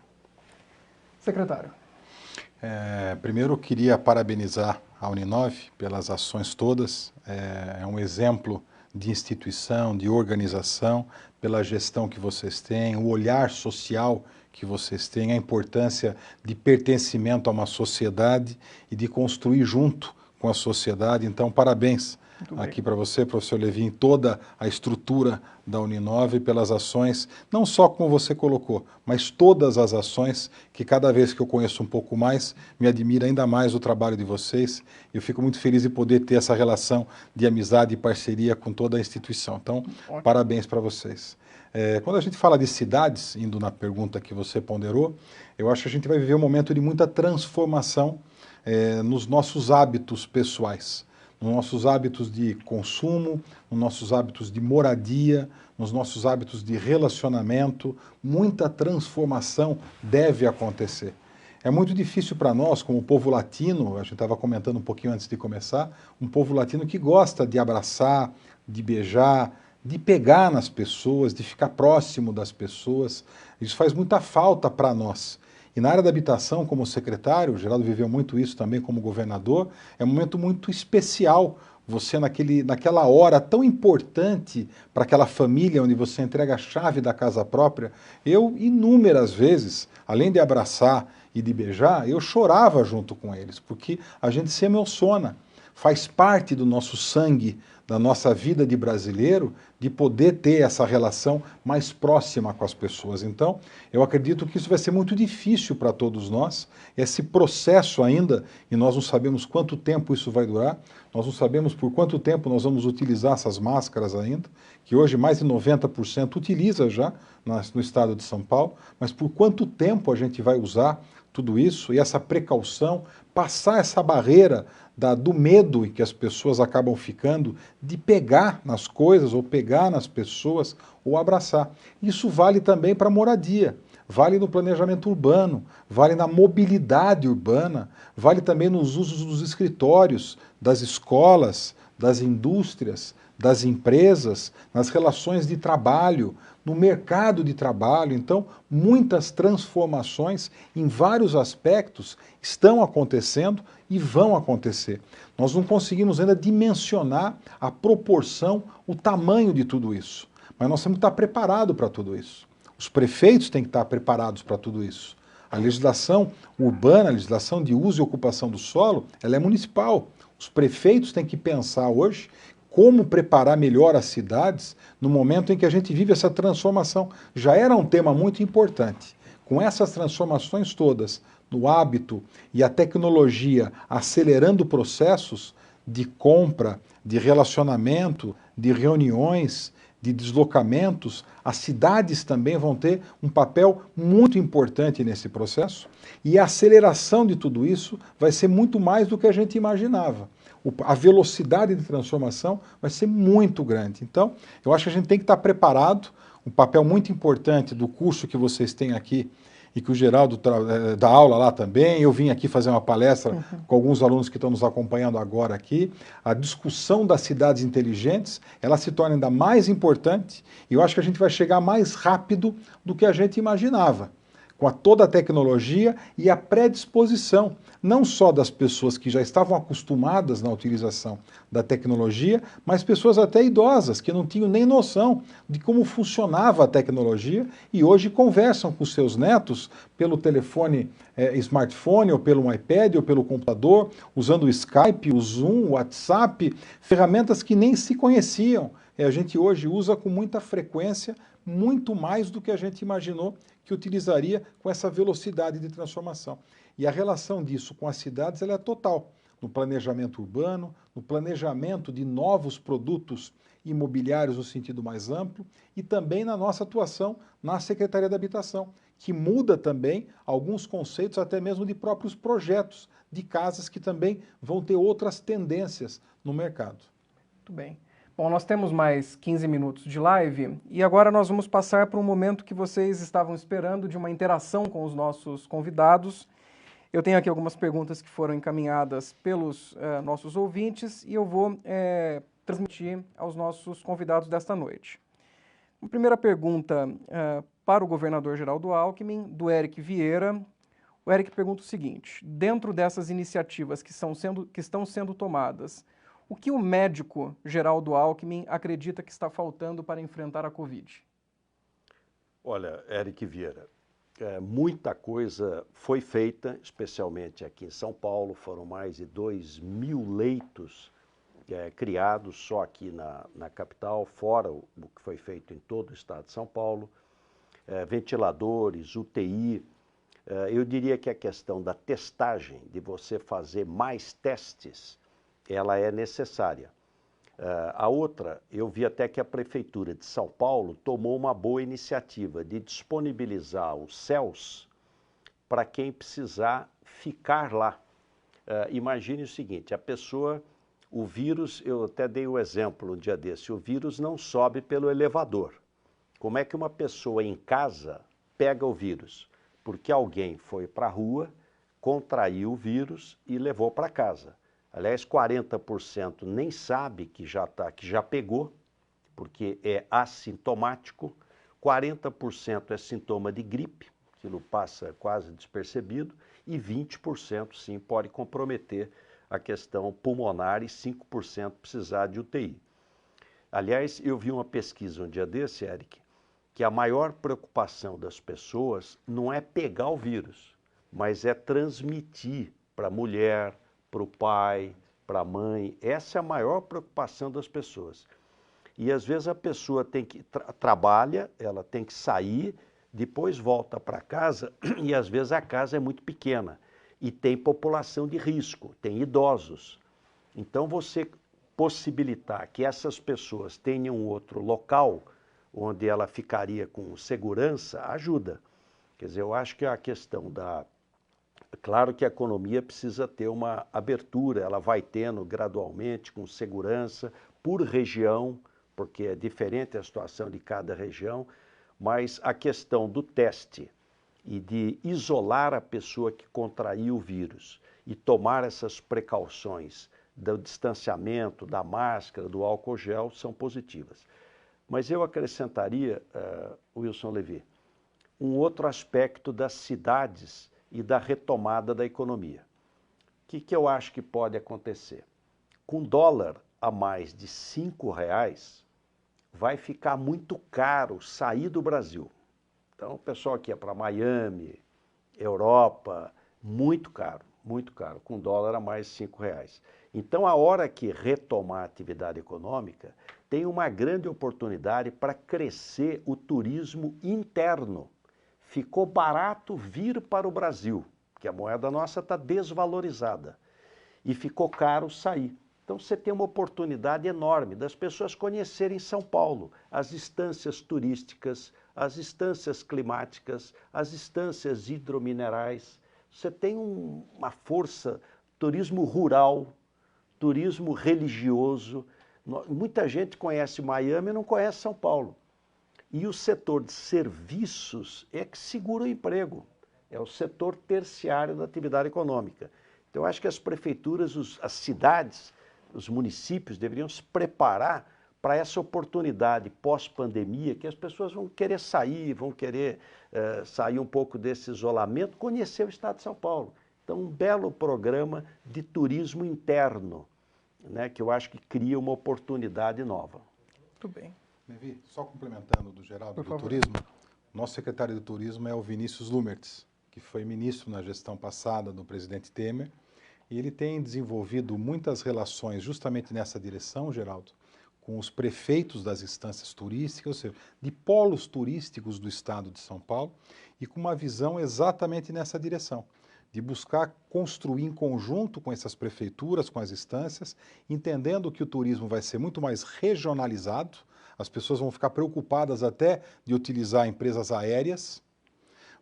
Secretário. Primeiro, eu queria parabenizar a Uninove pelas ações todas. É um exemplo de instituição, de organização, pela gestão que vocês têm, o olhar social que vocês têm, a importância de pertencimento a uma sociedade e de construir junto com a sociedade. Então, parabéns aqui para você, professor Levin, toda a estrutura da Uninove pelas ações, não só como você colocou, mas todas as ações que cada vez que eu conheço um pouco mais, me admira ainda mais o trabalho de vocês. Eu fico muito feliz de poder ter essa relação de amizade e parceria com toda a instituição. Então, parabéns para vocês. Quando a gente fala de cidades, indo na pergunta que você ponderou, eu acho que a gente vai viver um momento de muita transformação nos nossos hábitos pessoais, nos nossos hábitos de consumo, nos nossos hábitos de moradia, nos nossos hábitos de relacionamento. Muita transformação deve acontecer. É muito difícil para nós, como povo latino, a gente estava comentando um pouquinho antes de começar, um povo latino que gosta de abraçar, de beijar, de pegar nas pessoas, de ficar próximo das pessoas. Isso faz muita falta para nós. E na área da habitação, como secretário, o Geraldo viveu muito isso também como governador, é um momento muito especial, você naquela hora tão importante para aquela família onde você entrega a chave da casa própria. Eu, inúmeras vezes, além de abraçar e de beijar, eu chorava junto com eles, porque a gente se emociona, faz parte do nosso sangue, da nossa vida de brasileiro, de poder ter essa relação mais próxima com as pessoas. Então, eu acredito que isso vai ser muito difícil para todos nós, esse processo ainda, e nós não sabemos quanto tempo isso vai durar, nós não sabemos por quanto tempo nós vamos utilizar essas máscaras ainda, que hoje mais de 90% utiliza já no estado de São Paulo, mas por quanto tempo a gente vai usar tudo isso e essa precaução, passar essa barreira do medo em que as pessoas acabam ficando de pegar nas coisas ou pegar nas pessoas ou abraçar. Isso vale também para a moradia, vale no planejamento urbano, vale na mobilidade urbana, vale também nos usos dos escritórios, das escolas, das indústrias, das empresas, nas relações de trabalho, no mercado de trabalho. Então, muitas transformações em vários aspectos estão acontecendo e vão acontecer. Nós não conseguimos ainda dimensionar a proporção, o tamanho de tudo isso. Mas nós temos que estar preparados para tudo isso. Os prefeitos têm que estar preparados para tudo isso. A legislação urbana, a legislação de uso e ocupação do solo, ela é municipal. Os prefeitos têm que pensar hoje como preparar melhor as cidades no momento em que a gente vive essa transformação. Já era um tema muito importante. Com essas transformações todas, no hábito e a tecnologia acelerando processos de compra, de relacionamento, de reuniões, de deslocamentos, as cidades também vão ter um papel muito importante nesse processo e a aceleração de tudo isso vai ser muito mais do que a gente imaginava. A velocidade de transformação vai ser muito grande. Então, eu acho que a gente tem que estar preparado. Um papel muito importante do curso que vocês têm aqui e que o Geraldo dá aula lá também. Eu vim aqui fazer uma palestra com alguns alunos que estão nos acompanhando agora aqui. A discussão das cidades inteligentes, ela se torna ainda mais importante e eu acho que a gente vai chegar mais rápido do que a gente imaginava, com toda a tecnologia e a predisposição, não só das pessoas que já estavam acostumadas na utilização da tecnologia, mas pessoas até idosas, que não tinham nem noção de como funcionava a tecnologia e hoje conversam com seus netos pelo telefone smartphone, ou pelo iPad, ou pelo computador, usando o Skype, o Zoom, o WhatsApp, ferramentas que nem se conheciam. A gente hoje usa com muita frequência, muito mais do que a gente imaginou que utilizaria com essa velocidade de transformação. E a relação disso com as cidades ela é total, no planejamento urbano, no planejamento de novos produtos imobiliários no sentido mais amplo e também na nossa atuação na Secretaria da Habitação, que muda também alguns conceitos até mesmo de próprios projetos de casas que também vão ter outras tendências no mercado. Muito bem. Bom, nós temos mais 15 minutos de live e agora nós vamos passar para um momento que vocês estavam esperando de uma interação com os nossos convidados. Eu tenho aqui algumas perguntas que foram encaminhadas pelos nossos ouvintes e eu vou transmitir aos nossos convidados desta noite. Uma primeira pergunta para o governador Geraldo Alckmin, do Eric Vieira. O Eric pergunta o seguinte: dentro dessas iniciativas que estão sendo tomadas, o que o médico Geraldo Alckmin acredita que está faltando para enfrentar a Covid? Olha, Eric Vieira, muita coisa foi feita, especialmente aqui em São Paulo. Foram mais de 2.000 leitos criados só aqui na capital, fora o que foi feito em todo o estado de São Paulo. Ventiladores, UTI. Eu diria que a questão da testagem, de você fazer mais testes, ela é necessária. A outra, eu vi até que a Prefeitura de São Paulo tomou uma boa iniciativa de disponibilizar os CELS para quem precisar ficar lá. Imagine o seguinte, a pessoa, o vírus, eu até dei o exemplo um dia desse, o vírus não sobe pelo elevador. Como é que uma pessoa em casa pega o vírus? Porque alguém foi para a rua, contraiu o vírus e levou para casa. Aliás, 40% nem sabe que já pegou, porque é assintomático. 40% é sintoma de gripe, aquilo passa quase despercebido, e 20% sim pode comprometer a questão pulmonar e 5% precisar de UTI. Aliás, eu vi uma pesquisa um dia desse, Eric, que a maior preocupação das pessoas não é pegar o vírus, mas é transmitir para a mulher, para o pai, para a mãe. Essa é a maior preocupação das pessoas. E às vezes a pessoa trabalha, ela tem que sair, depois volta para casa e às vezes a casa é muito pequena e tem população de risco, tem idosos. Então você possibilitar que essas pessoas tenham outro local onde ela ficaria com segurança ajuda. Quer dizer, eu acho que a questão Claro que a economia precisa ter uma abertura, ela vai tendo gradualmente, com segurança, por região, porque é diferente a situação de cada região, mas a questão do teste e de isolar a pessoa que contraiu o vírus e tomar essas precauções do distanciamento, da máscara, do álcool gel, são positivas. Mas eu acrescentaria, Wilson Levy, um outro aspecto das cidades e da retomada da economia. O que eu acho que pode acontecer? Com dólar a mais de R$ 5, vai ficar muito caro sair do Brasil. Então, o pessoal que ia para Miami, Europa, muito caro, com dólar a mais de R$ 5. Então, a hora que retomar a atividade econômica, tem uma grande oportunidade para crescer o turismo interno. Ficou barato vir para o Brasil, porque a moeda nossa está desvalorizada, e ficou caro sair. Então você tem uma oportunidade enorme das pessoas conhecerem São Paulo, as estâncias turísticas, as estâncias climáticas, as estâncias hidrominerais. Você tem uma força, turismo rural, turismo religioso. Muita gente conhece Miami e não conhece São Paulo. E o setor de serviços é que segura o emprego, é o setor terciário da atividade econômica. Então, eu acho que as prefeituras, as cidades, os municípios deveriam se preparar para essa oportunidade pós-pandemia, que as pessoas vão querer sair, vão querer sair um pouco desse isolamento, conhecer o estado de São Paulo. Então, um belo programa de turismo interno, né, que eu acho que cria uma oportunidade nova. Muito bem. Levi, só complementando do Geraldo do Turismo, nosso secretário de Turismo é o Vinícius Lumertz, que foi ministro na gestão passada do presidente Temer, e ele tem desenvolvido muitas relações justamente nessa direção, Geraldo, com os prefeitos das instâncias turísticas, ou seja, de polos turísticos do estado de São Paulo, e com uma visão exatamente nessa direção, de buscar construir em conjunto com essas prefeituras, com as instâncias, entendendo que o turismo vai ser muito mais regionalizado, as pessoas vão ficar preocupadas até de utilizar empresas aéreas,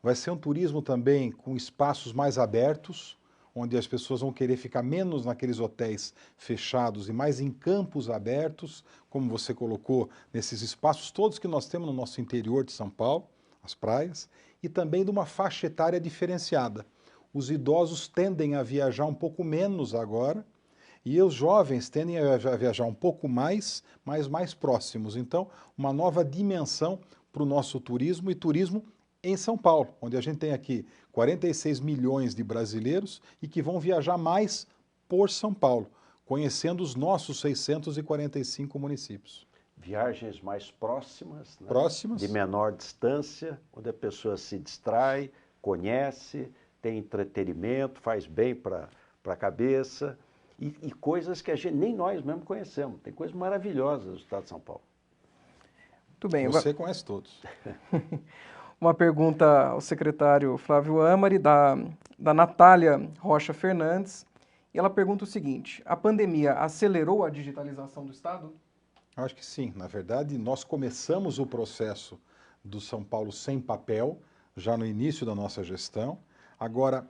vai ser um turismo também com espaços mais abertos, onde as pessoas vão querer ficar menos naqueles hotéis fechados e mais em campos abertos, como você colocou, nesses espaços todos que nós temos no nosso interior de São Paulo, as praias, e também de uma faixa etária diferenciada. Os idosos tendem a viajar um pouco menos agora, e os jovens tendem a viajar um pouco mais, mas mais próximos. Então, uma nova dimensão para o nosso turismo, e turismo em São Paulo, onde a gente tem aqui 46 milhões de brasileiros e que vão viajar mais por São Paulo, conhecendo os nossos 645 municípios. Viagens mais próximas, né? Próximas. De menor distância, onde a pessoa se distrai, conhece, tem entretenimento, faz bem para a cabeça, e coisas que a gente, nem nós mesmo conhecemos. Tem coisas maravilhosas do estado de São Paulo. Muito bem. Você conhece todos. Uma pergunta ao secretário Flávio Amari, da Natália Rocha Fernandes. E ela pergunta o seguinte: a pandemia acelerou a digitalização do Estado? Eu acho que sim. Na verdade, nós começamos o processo do São Paulo sem papel, já no início da nossa gestão. Agora,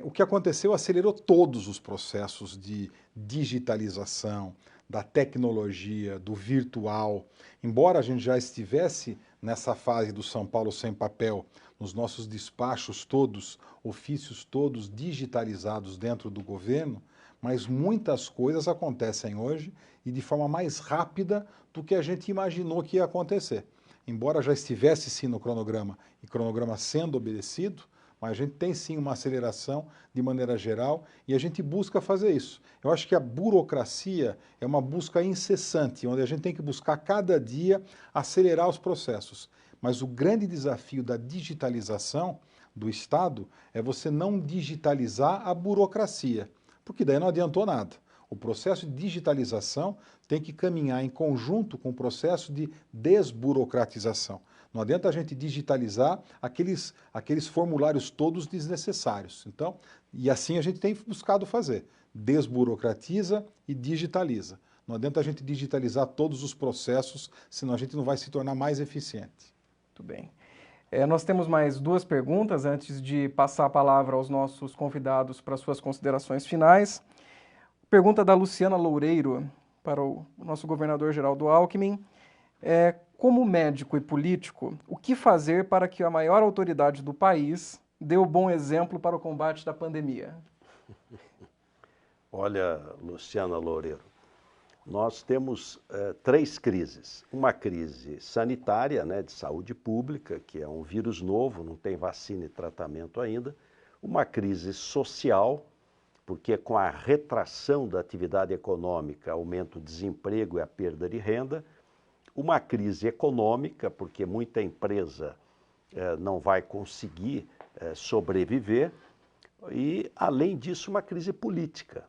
o que aconteceu acelerou todos os processos de digitalização, da tecnologia, do virtual. Embora a gente já estivesse nessa fase do São Paulo sem papel, nos nossos despachos todos, ofícios todos digitalizados dentro do governo, mas muitas coisas acontecem hoje e de forma mais rápida do que a gente imaginou que ia acontecer. Embora já estivesse sim no cronograma, e cronograma sendo obedecido, mas a gente tem sim uma aceleração de maneira geral e a gente busca fazer isso. Eu acho que a burocracia é uma busca incessante, onde a gente tem que buscar cada dia acelerar os processos. Mas o grande desafio da digitalização do Estado é você não digitalizar a burocracia, porque daí não adiantou nada. O processo de digitalização tem que caminhar em conjunto com o processo de desburocratização. Não adianta a gente digitalizar aqueles formulários todos desnecessários. Então, e assim a gente tem buscado fazer. Desburocratiza e digitaliza. Não adianta a gente digitalizar todos os processos, senão a gente não vai se tornar mais eficiente. Muito bem. Nós temos mais duas perguntas antes de passar a palavra aos nossos convidados para suas considerações finais. Pergunta da Luciana Loureiro para o nosso governador Geraldo Alckmin. Como médico e político, o que fazer para que a maior autoridade do país dê o bom exemplo para o combate da pandemia? Olha, Luciana Loureiro, nós temos 3 crises. Uma crise sanitária, né, de saúde pública, que é um vírus novo, não tem vacina e tratamento ainda. Uma crise social, porque com a retração da atividade econômica aumenta o desemprego e a perda de renda. Uma crise econômica, porque muita empresa não vai conseguir sobreviver. E, além disso, uma crise política.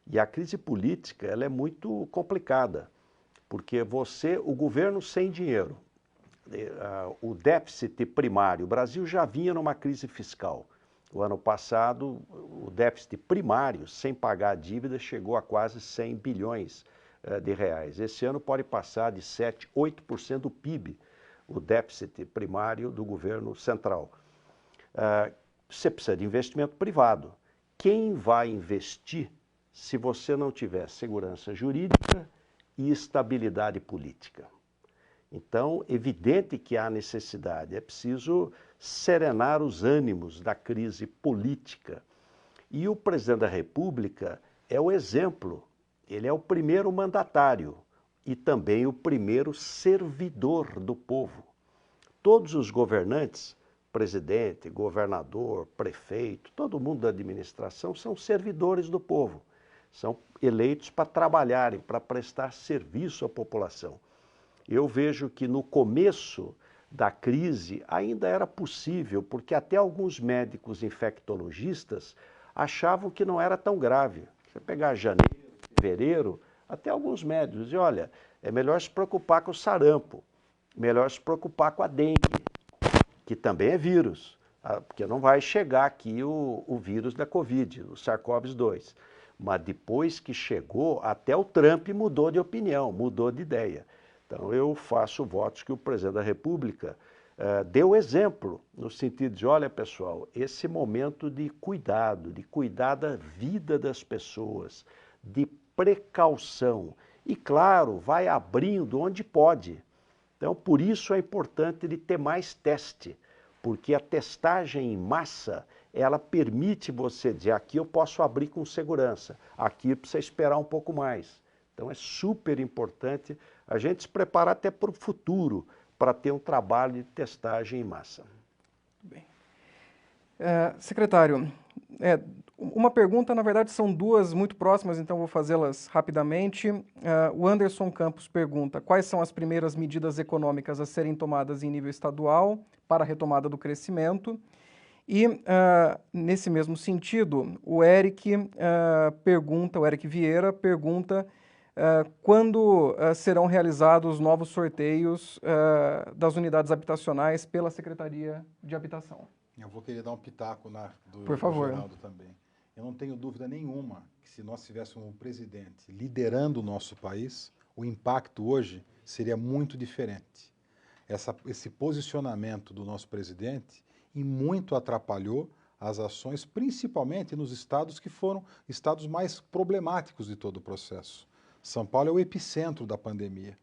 E a crise política ela é muito complicada, porque o governo sem dinheiro, o déficit primário, o Brasil já vinha numa crise fiscal. O ano passado, o déficit primário, sem pagar a dívida, chegou a quase 100 bilhões de reais. Esse ano pode passar de 7%, 8% do PIB, o déficit primário do governo central. Você precisa de investimento privado. Quem vai investir se você não tiver segurança jurídica e estabilidade política? Então, evidente que há necessidade, é preciso serenar os ânimos da crise política. E o presidente da República é o exemplo, ele é o primeiro mandatário e também o primeiro servidor do povo. Todos os governantes, presidente, governador, prefeito, todo mundo da administração são servidores do povo. São eleitos para trabalharem, para prestar serviço à população. Eu vejo que no começo da crise ainda era possível, porque até alguns médicos infectologistas achavam que não era tão grave. Você pegar janeiro, fevereiro, até alguns médicos diziam, olha, é melhor se preocupar com o sarampo, melhor se preocupar com a dengue, que também é vírus, porque não vai chegar aqui o vírus da Covid, o SARS-CoV-2. Mas depois que chegou, até o Trump mudou de opinião, mudou de ideia. Então eu faço votos que o presidente da República deu exemplo, no sentido de, olha pessoal, esse momento de cuidado, de cuidar da vida das pessoas, de precaução. E claro, vai abrindo onde pode. Então por isso é importante de ter mais teste, porque a testagem em massa, ela permite você dizer, aqui eu posso abrir com segurança, aqui precisa esperar um pouco mais. Então é super importante a gente se preparar até para o futuro, para ter um trabalho de testagem em massa. Bem. Secretário, uma pergunta, na verdade são duas muito próximas, então vou fazê-las rapidamente. O Anderson Campos pergunta, quais são as primeiras medidas econômicas a serem tomadas em nível estadual para a retomada do crescimento? E, nesse mesmo sentido, o Eric Vieira pergunta quando serão realizados novos sorteios das unidades habitacionais pela Secretaria de Habitação. Eu vou querer dar um pitaco Por favor. do Geraldo também. Eu não tenho dúvida nenhuma que se nós tivéssemos um presidente liderando o nosso país, o impacto hoje seria muito diferente. Esse posicionamento do nosso presidente e muito atrapalhou as ações, principalmente nos estados que foram estados mais problemáticos de todo o processo. São Paulo é o epicentro da pandemia.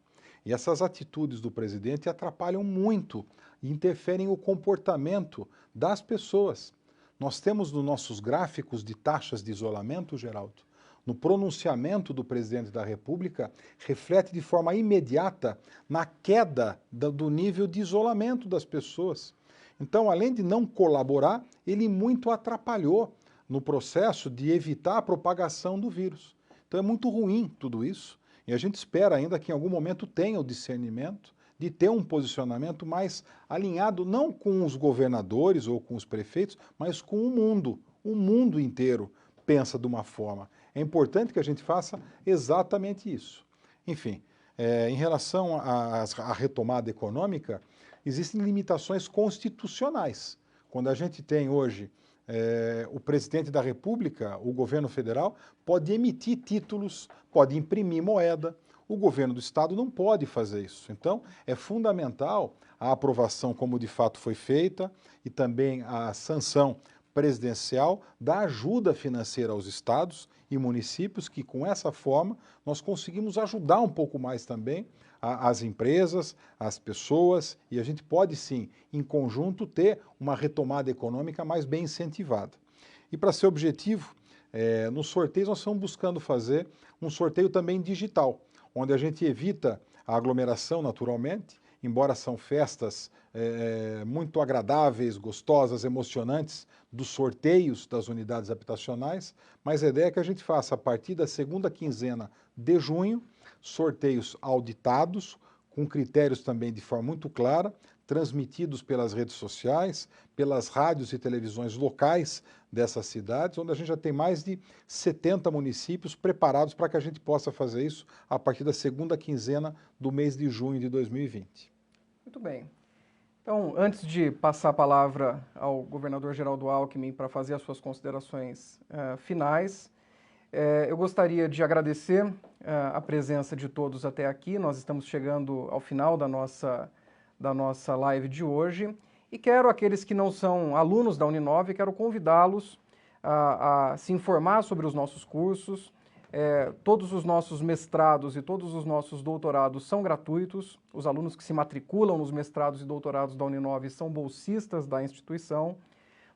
E essas atitudes do presidente atrapalham muito e interferem no comportamento das pessoas. Nós temos nos nossos gráficos de taxas de isolamento, Geraldo, no pronunciamento do presidente da República, reflete de forma imediata na queda do nível de isolamento das pessoas. Então, além de não colaborar, ele muito atrapalhou no processo de evitar a propagação do vírus. Então é muito ruim tudo isso, e a gente espera ainda que em algum momento tenha o discernimento de ter um posicionamento mais alinhado, não com os governadores ou com os prefeitos, mas com o mundo inteiro pensa de uma forma. É importante que a gente faça exatamente isso. Enfim, em relação à retomada econômica, existem limitações constitucionais. Quando a gente tem hoje o presidente da República, o governo federal, pode emitir títulos, pode imprimir moeda. O governo do estado não pode fazer isso. Então, é fundamental a aprovação, como de fato foi feita, e também a sanção presidencial da ajuda financeira aos estados e municípios, que com essa forma nós conseguimos ajudar um pouco mais também as empresas, as pessoas, e a gente pode sim, em conjunto, ter uma retomada econômica mais bem incentivada. E para ser objetivo, nos sorteios nós estamos buscando fazer um sorteio também digital, onde a gente evita a aglomeração naturalmente, embora são festas muito agradáveis, gostosas, emocionantes, dos sorteios das unidades habitacionais, mas a ideia é que a gente faça a partir da segunda quinzena de junho, sorteios auditados, com critérios também de forma muito clara, transmitidos pelas redes sociais, pelas rádios e televisões locais dessas cidades, onde a gente já tem mais de 70 municípios preparados para que a gente possa fazer isso a partir da segunda quinzena do mês de junho de 2020. Muito bem. Então, antes de passar a palavra ao governador Geraldo Alckmin para fazer as suas considerações finais, eu gostaria de agradecer a presença de todos até aqui. Nós estamos chegando ao final da nossa live de hoje e aqueles que não são alunos da Uninove, quero convidá-los a se informar sobre os nossos cursos. Todos os nossos mestrados e todos os nossos doutorados são gratuitos. Os alunos que se matriculam nos mestrados e doutorados da Uninove são bolsistas da instituição.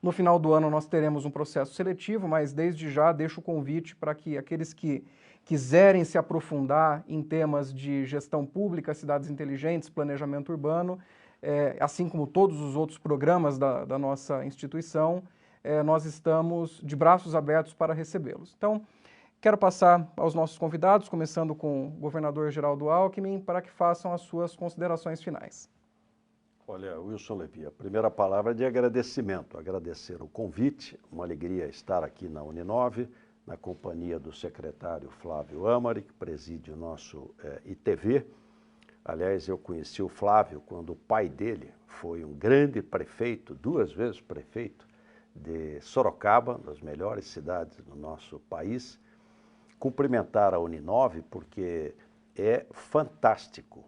No final do ano nós teremos um processo seletivo, mas desde já deixo o convite para que aqueles que quiserem se aprofundar em temas de gestão pública, cidades inteligentes, planejamento urbano, assim como todos os outros programas da nossa instituição, nós estamos de braços abertos para recebê-los. Então, quero passar aos nossos convidados, começando com o governador Geraldo Alckmin, para que façam as suas considerações finais. Olha, Wilson Levy, a primeira palavra é de agradecimento, agradecer o convite, uma alegria estar aqui na Uninove, na companhia do secretário Flávio Amari, que preside o nosso ITV. Aliás, eu conheci o Flávio quando o pai dele foi um grande prefeito, 2 vezes prefeito, de Sorocaba, das melhores cidades do nosso país. Cumprimentar a Uninove porque é fantástico.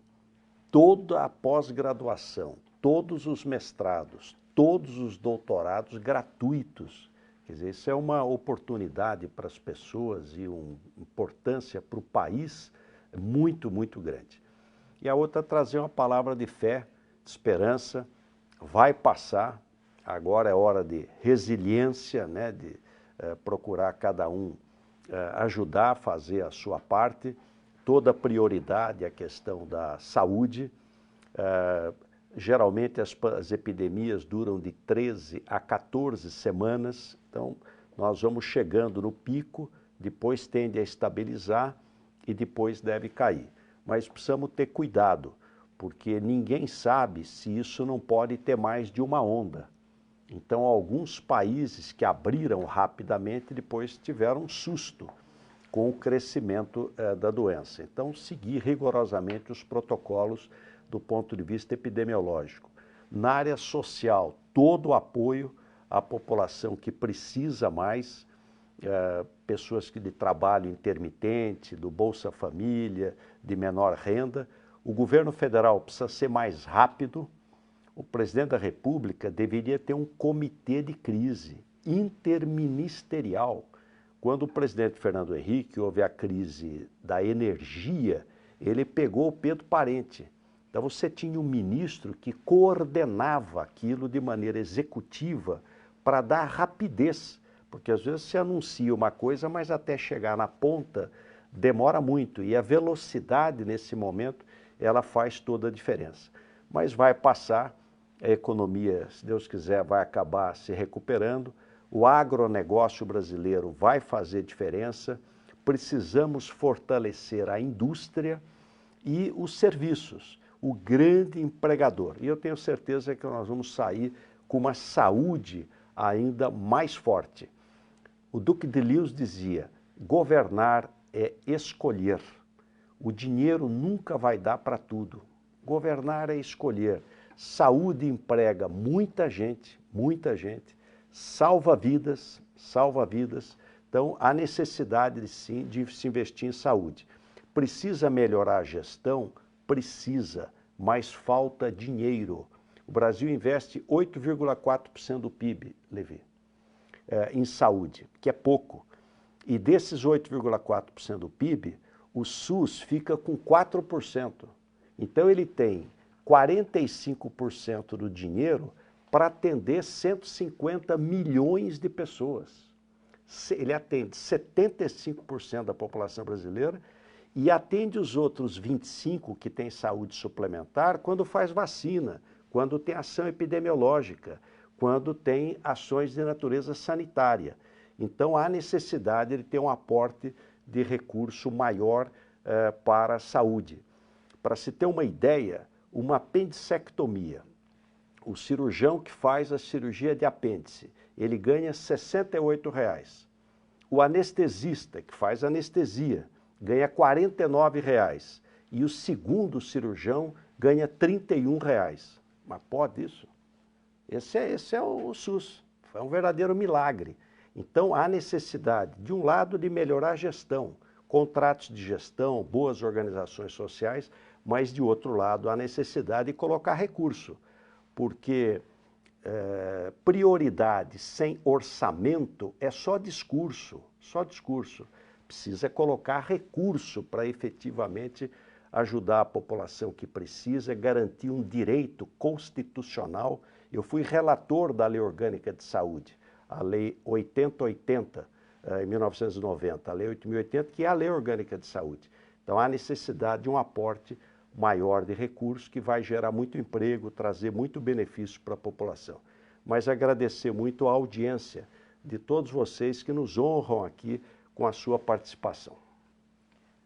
Toda a pós-graduação, todos os mestrados, todos os doutorados gratuitos. Quer dizer, isso é uma oportunidade para as pessoas e uma importância para o país muito, muito grande. E a outra, trazer uma palavra de fé, de esperança, vai passar, agora é hora de resiliência, né, de procurar cada um ajudar a fazer a sua parte, toda a prioridade a questão da saúde. Geralmente as epidemias duram de 13 a 14 semanas, então nós vamos chegando no pico, depois tende a estabilizar e depois deve cair. Mas precisamos ter cuidado, porque ninguém sabe se isso não pode ter mais de uma onda. Então, alguns países que abriram rapidamente, depois tiveram um susto com o crescimento da doença. Então, seguir rigorosamente os protocolos do ponto de vista epidemiológico. Na área social, todo o apoio à população que precisa mais, pessoas de trabalho intermitente, do Bolsa Família, de menor renda. O governo federal precisa ser mais rápido. O presidente da República deveria ter um comitê de crise interministerial. Quando o presidente Fernando Henrique houve a crise da energia, ele pegou o Pedro Parente. Então você tinha um ministro que coordenava aquilo de maneira executiva para dar rapidez, porque às vezes se anuncia uma coisa, mas até chegar na ponta demora muito, e a velocidade nesse momento ela faz toda a diferença. Mas vai passar. A economia, se Deus quiser, vai acabar se recuperando. O agronegócio brasileiro vai fazer diferença. Precisamos fortalecer a indústria e os serviços, o grande empregador. E eu tenho certeza que nós vamos sair com uma saúde ainda mais forte. O Duque de Lewis dizia, governar é escolher. O dinheiro nunca vai dar para tudo. Governar é escolher. Saúde emprega muita gente, salva vidas. Então, há necessidade, sim, de se investir em saúde. Precisa melhorar a gestão? Precisa, mas falta dinheiro. O Brasil investe 8,4% do PIB, Levi, em saúde, que é pouco. E desses 8,4% do PIB, o SUS fica com 4%. Então ele tem 45% do dinheiro para atender 150 milhões de pessoas. Ele atende 75% da população brasileira e atende os outros 25% que têm saúde suplementar quando faz vacina, quando tem ação epidemiológica, quando tem ações de natureza sanitária. Então há necessidade de ter um aporte de recurso maior para a saúde. Para se ter uma ideia, uma apendicectomia, o cirurgião que faz a cirurgia de apêndice, ele ganha R$ 68,00. O anestesista que faz anestesia ganha R$ 49,00. E o segundo cirurgião ganha R$ 31,00. Mas pode isso? Esse é o SUS. É um verdadeiro milagre. Então há necessidade, de um lado, de melhorar a gestão, contratos de gestão, boas organizações sociais, mas de outro lado há necessidade de colocar recurso, porque prioridade sem orçamento é só discurso, só discurso. Precisa colocar recurso para efetivamente ajudar a população que precisa, garantir um direito constitucional. Eu fui relator da Lei Orgânica de Saúde, a Lei 8080, em 1990, a Lei 8080, que é a Lei Orgânica de Saúde. Então há necessidade de um aporte maior de recursos que vai gerar muito emprego, trazer muito benefício para a população. Mas agradecer muito a audiência de todos vocês que nos honram aqui com a sua participação.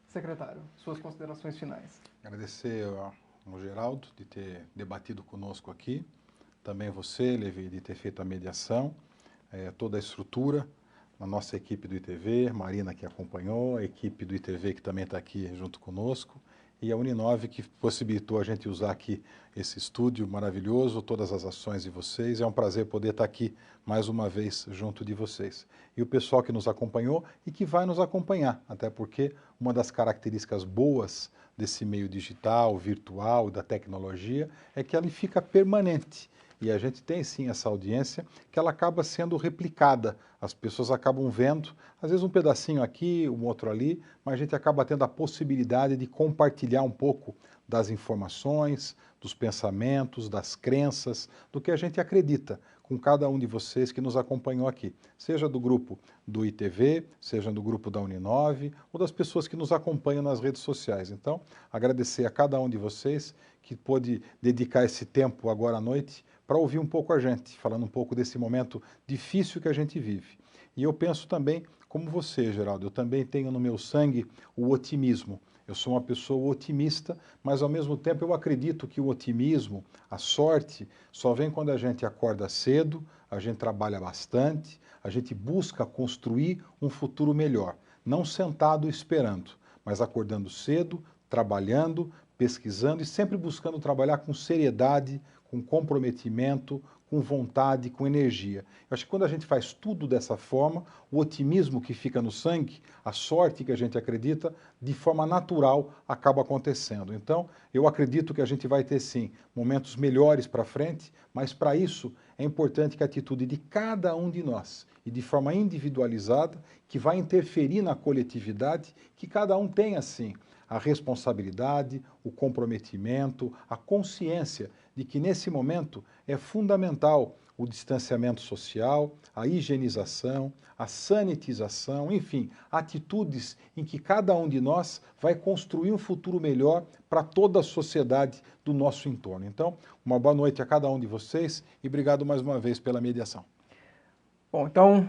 Secretário, suas considerações finais. Agradecer ao Geraldo de ter debatido conosco aqui, também você, Levi, de ter feito a mediação, toda a estrutura, a nossa equipe do ITV, Marina que acompanhou, a equipe do ITV que também está aqui junto conosco, e a Uninove que possibilitou a gente usar aqui esse estúdio maravilhoso, todas as ações de vocês. É um prazer poder estar aqui mais uma vez junto de vocês. E o pessoal que nos acompanhou e que vai nos acompanhar, até porque uma das características boas desse meio digital, virtual, da tecnologia, é que ele fica permanente. E a gente tem sim essa audiência que ela acaba sendo replicada. As pessoas acabam vendo, às vezes um pedacinho aqui, um outro ali, mas a gente acaba tendo a possibilidade de compartilhar um pouco das informações, dos pensamentos, das crenças, do que a gente acredita com cada um de vocês que nos acompanhou aqui. Seja do grupo do ITV, seja do grupo da Uninove, ou das pessoas que nos acompanham nas redes sociais. Então, agradecer a cada um de vocês que pôde dedicar esse tempo agora à noite para ouvir um pouco a gente, falando um pouco desse momento difícil que a gente vive. E eu penso também, como você, Geraldo, eu também tenho no meu sangue o otimismo. Eu sou uma pessoa otimista, mas ao mesmo tempo eu acredito que o otimismo, a sorte, só vem quando a gente acorda cedo, a gente trabalha bastante, a gente busca construir um futuro melhor. Não sentado esperando, mas acordando cedo, trabalhando, pesquisando e sempre buscando trabalhar com seriedade, com comprometimento, com vontade, com energia. Eu acho que quando a gente faz tudo dessa forma, o otimismo que fica no sangue, a sorte que a gente acredita, de forma natural acaba acontecendo. Então, eu acredito que a gente vai ter sim momentos melhores para frente, mas para isso é importante que a atitude de cada um de nós, e de forma individualizada, que vai interferir na coletividade, que cada um tenha sim a responsabilidade, o comprometimento, a consciência de que nesse momento é fundamental o distanciamento social, a higienização, a sanitização, enfim, atitudes em que cada um de nós vai construir um futuro melhor para toda a sociedade do nosso entorno. Então, uma boa noite a cada um de vocês e obrigado mais uma vez pela mediação. Bom, então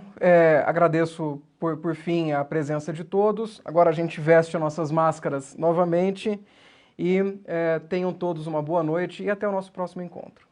agradeço por fim a presença de todos. Agora a gente veste as nossas máscaras novamente e tenham todos uma boa noite e até o nosso próximo encontro.